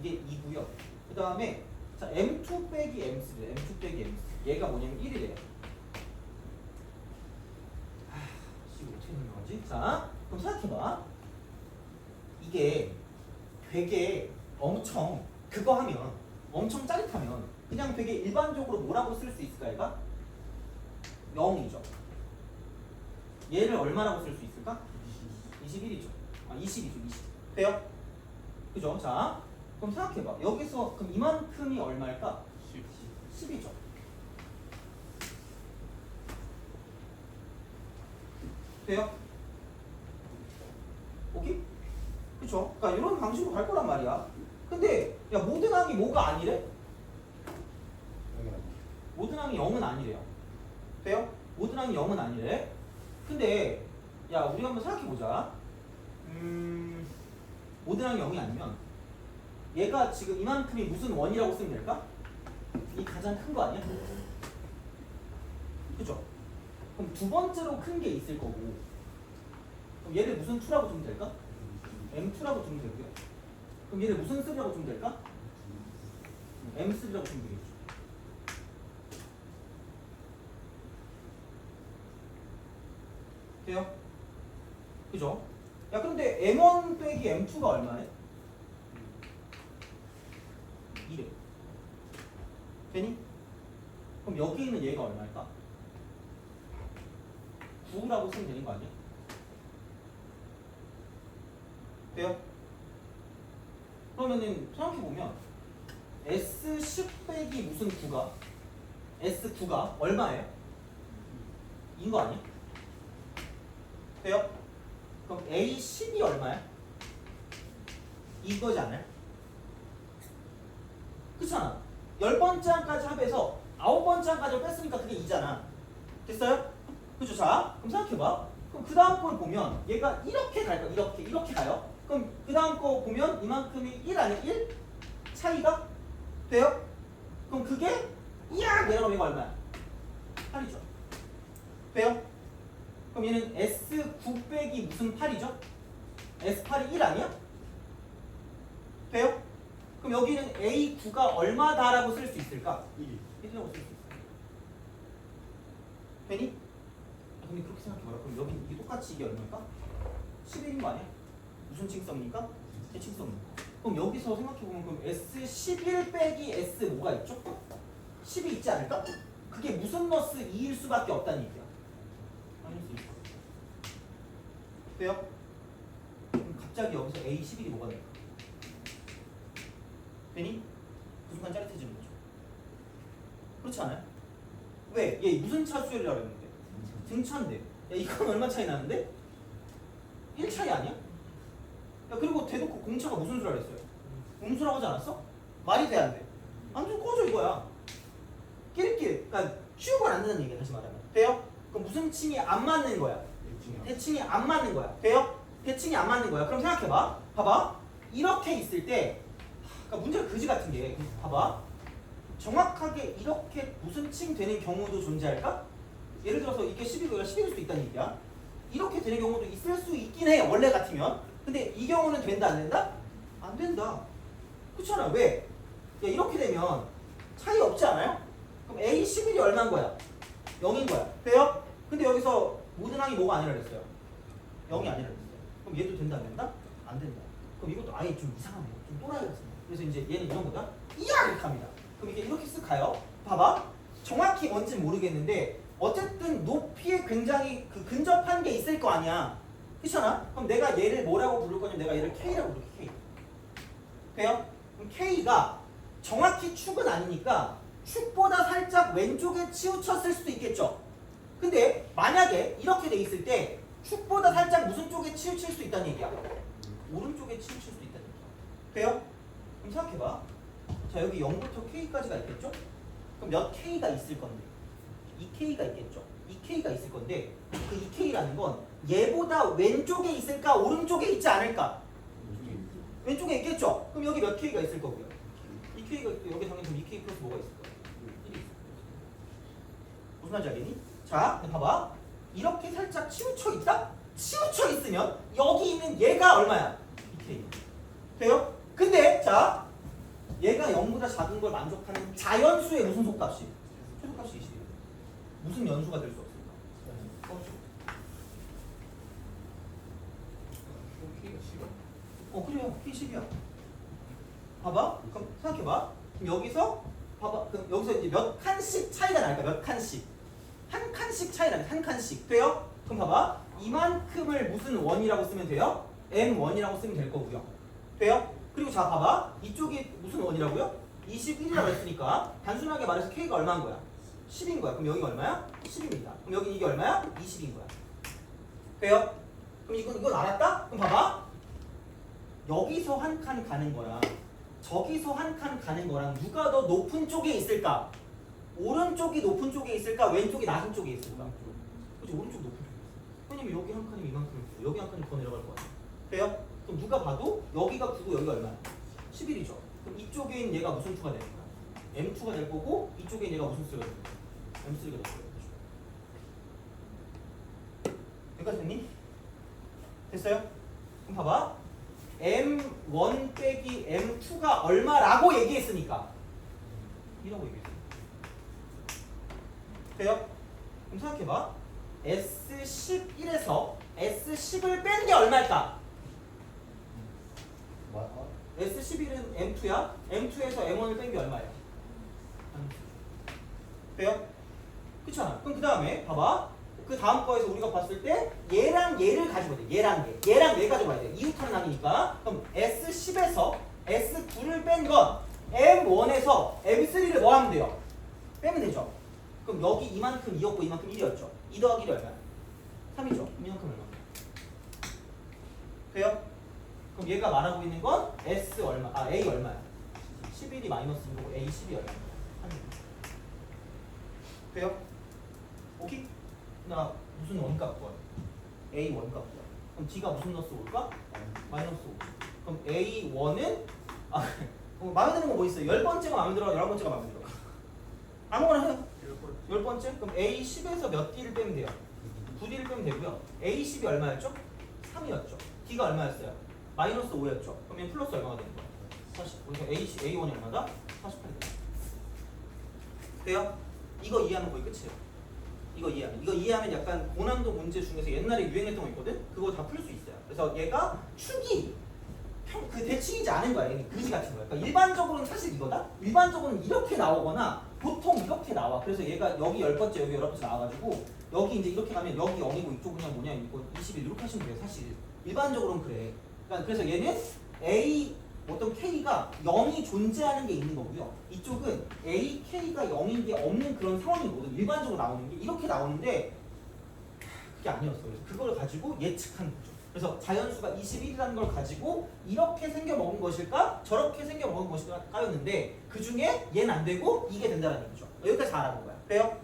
이게 2고요. 그 다음에 자, M2 빼기 M3래. M2 빼기 M3. 얘가 뭐냐면 1이래요. 이거 어떻게 설명하지? 자, 그럼 생각해봐. 이게 되게 엄청 그거 하면 엄청 짜릿하면 그냥 되게 일반적으로 뭐라고 쓸 수 있을까 얘가? 0이죠. 얘를 얼마라고 쓸 수 있을까? 21이죠. 아 20이죠. 20. 돼요? 그죠? 자, 그럼 생각해봐. 여기서 그럼 이만큼이 얼마일까? 10이죠. 돼요? 오케이? 그쵸? 그러니까 이런 방식으로 갈 거란 말이야. 근데 야 모든 항이 뭐가 아니래? 여기 아니야. 모든 항이 0은 아니래요. 돼요? 모든 항이 0은 아니래. 근데 야 우리가 한번 생각해보자. 모든 항이 0이 아니면 얘가 지금 이만큼이 무슨 원이라고 쓰면 될까? 이 가장 큰 거 아니야? 그죠? 그럼 두 번째로 큰 게 있을 거고 그럼 얘를 무슨 2라고 두면 될까? M2라고 두면 되고요. 그럼 얘를 무슨 3라고 두면 될까? M3라고 두면 되겠죠. 돼요? 그죠? 야 근데 M1 빼기 M2가 얼마네? 2래. 되니? 그럼 여기 있는 얘가 얼마일까? 9라고 쓰면 되는 거 아니야? 돼요? 그러면은 생각해보면 S10 빼기 무슨 9가 S9가 얼마예요? 인 거 아니야? 돼요? 그럼 A10이 얼마야? 이거지 않아요? 그렇잖아. 10번째 항까지 합해서 9번째 항까지 뺐으니까 그게 2잖아. 됐어요? 그죠? 자, 그럼 생각해봐. 그럼 그 다음 걸 보면 얘가 이렇게 갈까? 이렇게 가요? 그럼 그 다음 거 보면 이만큼이 1 아니야? 1? 차이가? 돼요? 그럼 그게 이야 내려가면 얘가 얼마야? 8이죠. 돼요? 그럼 얘는 S9 빼기 무슨 8이죠? S8이 1 아니야? 돼요? 그럼 여기는 A9가 얼마다라고 쓸 수 있을까? 1이라고 쓸 수 있어. 되니? 근데 그렇게 생각해봐라. 그럼 여기 이게 똑같이 이게 얼마일까? 11인 거 아니야? 무슨 칭성이니까? 대칭성이니까. 그럼 여기서 생각해보면 그럼 S11 빼기 S 뭐가 있죠? 10이 있지 않을까? 그게 무슨 머스 2일 수밖에 없다는 얘기야. 아닐 수 있어. 돼요? 그럼 갑자기 여기서 A11이 뭐가 될까? 되니? 그 순간 짜릿해지는 거죠. 그렇지 않아요? 왜? 얘 무슨 차수열이라고 했는데? 등차인데. 야 이건 얼마 차이 나는데? 1 차이 아니야? 야 그리고 대놓고 공차가 무슨 수라 그랬어요? 음수라고 하지 않았어? 말이 돼 안 돼? 안 좀 꺼져 이거야. 끼리끼리. 그러니까 치우가 안 된다는 얘기야 다시 말하면. 돼요? 그럼 무슨 칭이 안 맞는 거야? 대칭이 안 맞는 거야. 돼요? 대칭이 안 맞는 거야. 그럼 생각해봐. 봐봐. 이렇게 있을 때 그러니까 문제가 그지 같은 게 봐봐. 정확하게 이렇게 무슨 칭 되는 경우도 존재할까? 예를 들어서 이게 10이고 11일 수도 있다는 얘기야. 이렇게 되는 경우도 있을 수 있긴 해. 원래 같으면. 근데 이 경우는 된다 안 된다? 안 된다. 그렇잖아. 왜? 야 이렇게 되면 차이 없지 않아요? 그럼 A11이 얼마인 거야? 0인 거야. 돼요? 근데 여기서 모든 항이 뭐가 아니라 그랬어요? 0이 아니라 그랬어요. 그럼 얘도 된다 안 된다? 안 된다. 그럼 이것도 아예 좀 이상하네요. 좀 또라이 같습니다. 그래서 이제 얘는 이런 거다. 이야 이렇게 합니다. 그럼 이게 이렇게 쓱 가요. 봐봐. 정확히 뭔지는 모르겠는데 어쨌든 높이에 굉장히 그 근접한 게 있을 거 아니야. 그렇잖아? 그럼 내가 얘를 뭐라고 부를 거냐면 내가 얘를 K라고 부를게. K. 돼요? 그럼 K가 정확히 축은 아니니까 축보다 살짝 왼쪽에 치우쳤을 수도 있겠죠. 근데 만약에 이렇게 돼 있을 때 축보다 살짝 무슨 쪽에 치우칠 수 있다는 얘기야? 오른쪽에 치우칠 수 있다는 얘기야. 돼요? 그럼 생각해봐. 자 여기 0부터 K까지가 있겠죠? 그럼 몇 K가 있을 건데? 2K가 있겠죠? 2K가 있을 건데 그 2K라는 건 얘보다 왼쪽에 있을까? 오른쪽에 있지 않을까? 왼쪽에 있겠죠? 그럼 여기 몇 K가 있을 거고요? 2K가 여기 당연히 2K 플러스 뭐가 있을 거야? 1이 있을 거야. 무슨 말인지 알겠니? 자 봐봐. 이렇게 살짝 치우쳐 있다? 치우쳐 있으면 여기 있는 얘가 얼마야? 2K. 돼요? 근데 자 얘가 0보다 작은 걸 만족하는 자연수의 무슨 속값이? 최소값이 20. 무슨 연수가 될 수 없을까? 써줘. K가 싫어. 그래요. K 10이야. 봐봐. 그럼 생각해봐. 그럼 여기서 봐봐. 그럼 여기서 이제 몇 칸씩 차이가 날까? 몇 칸씩? 한 칸씩 차이 나네. 한 칸씩. 돼요? 그럼 봐봐. 이만큼을 무슨 원이라고 쓰면 돼요? M1이라고 쓰면 될 거고요. 돼요? 그리고 자 봐봐. 이쪽이 무슨 원이라고요? 21이라고 했으니까 단순하게 말해서 K가 얼마인 거야? 10인 거야. 그럼 여기가 얼마야? 10입니다. 그럼 여기 이게 얼마야? 20인 거야. 돼요? 그럼 이건 알았다? 그럼 봐봐. 여기서 한 칸 가는 거랑 저기서 한 칸 가는 거랑 누가 더 높은 쪽에 있을까? 오른쪽이 높은 쪽에 있을까? 왼쪽이 낮은 쪽에 있을까? 그렇지, 오른쪽 높은 쪽에 있어. 왜냐면 여기 한 칸이면 이만큼일 거야. 여기 한 칸이 더 내려갈 거야. 돼요? 그럼 누가 봐도 여기가 9고 여기가 얼마야? 11이죠. 그럼 이쪽엔 얘가 무슨 2가 될 거야? M2가 될 거고 이쪽엔 얘가 무슨 3가 될 거야? M3가 될 거야. 여기까지 됐니? 됐어요? 그럼 봐봐. M1 빼기 M2가 얼마라고 얘기했으니까 1라고 얘기했어. 돼요? 그럼 생각해봐. S11에서 S10을 뺀 게 얼마일까? S11은 M2야. M2에서 M1을 뺀 게 얼마야? 돼요? 그렇잖아. 그럼 그 다음에 봐봐. 그 다음 거에서 우리가 봤을 때 얘랑 얘를 가져봐야 돼. 얘랑 얘 가져봐야 돼. 이웃하는 항이니까. 그럼 S10에서 S9를 뺀 건 M1에서 M3를 뭐 하면 돼요? 빼면 되죠. 그럼 여기 이만큼 2였고 이만큼 1이었죠. 2 더하기 1이 얼마야? 3이죠. 이만큼 얼마? 돼요? 그럼 얘가 말하고 있는 건 S 얼마? A 얼마야? 11이 마이너스 2고 A 10이 얼마야? 3이야. 돼요? 오케이? 나 무슨 원값 구할? A 원값 구할. 그럼 D가 무슨 넣스 올까? 마이너스 5. 그럼 A1은 마음에 드는 거 뭐 있어요? 10번째가 마음에 들어? 11번째가 마음에 들어? 아무거나 해요. 10번째? 그럼 A10에서 몇 D를 빼면 돼요? 9D를 빼면 되고요. A10이 얼마였죠? 3이었죠. D가 얼마였어요? 마이너스 5였죠. 그럼 얘 플러스 얼마가 되는 거야? 40. 그러니까 A1이 얼마다? 48. 돼요? 이거 이해하면 거의 끝이에요. 이거 이해하면 약간 고난도 문제 중에서 옛날에 유행했던 거 있거든? 그거 다 풀 수 있어요. 그래서 얘가 축이 그 대칭이지 않은 거야. 얘는 그지 같은 거야. 그러니까 일반적으로는 사실 이거다? 일반적으로는 이렇게 나오거나 보통 이렇게 나와. 그래서 얘가 여기 10번째, 여기 11번째 나와가지고 여기 이제 이렇게 가면 여기 0이고 이쪽 그냥 뭐냐 이거 21 이렇게 하시면 돼요. 사실 일반적으로는 그래. 그러니까 그래서 얘는 A 어떤 K가 0이 존재하는 게 있는 거고요. 이쪽은 A, K가 0인 게 없는 그런 상황이거든. 일반적으로 나오는 게 이렇게 나오는데 그게 아니었어. 그래서 그걸 가지고 예측한 거죠. 그래서 자연수가 21이라는 걸 가지고 이렇게 생겨 먹은 것일까? 저렇게 생겨 먹은 것일까였는데 그 중에 얘는 안 되고 이게 된다는 얘기죠. 여기까지 잘 알아본 거야. 돼요?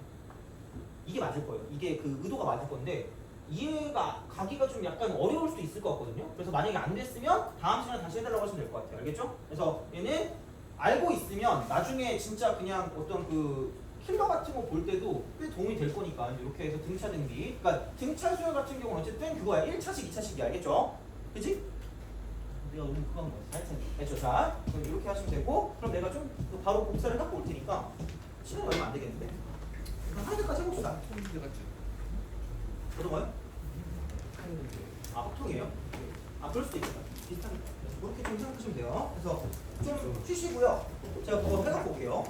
이게 맞을 거예요. 이게 그 의도가 맞을 건데 이해가 가기가 좀 약간 어려울 수도 있을 것 같거든요. 그래서 만약에 안 됐으면 다음 시간에 다시 해달라고 하시면 될 것 같아요. 알겠죠? 그래서 얘는 알고 있으면 나중에 진짜 그냥 어떤 그 킬러 같은 거 볼 때도 꽤 도움이 될 거니까 이렇게 해서 등차 등비. 그러니까 등차 수열 같은 경우는 어쨌든 그거야. 1차식, 2차식이 알겠죠? 그치? 내가 너무 그건 뭐 살짝 알죠? 자, 그럼 이렇게 하시면 되고 그럼 내가 좀 바로 복사를 갖고 올 테니까 시간이 얼마 안 되겠는데? 그럼 한 개까지 해봅시다. 어떤 거요? 확통이에요? 그럴 수도 있겠다. 비슷하니까. 그렇게 좀 생각하시면 돼요. 그래서 좀 쉬시고요. 제가 그거 해갖고 올게요.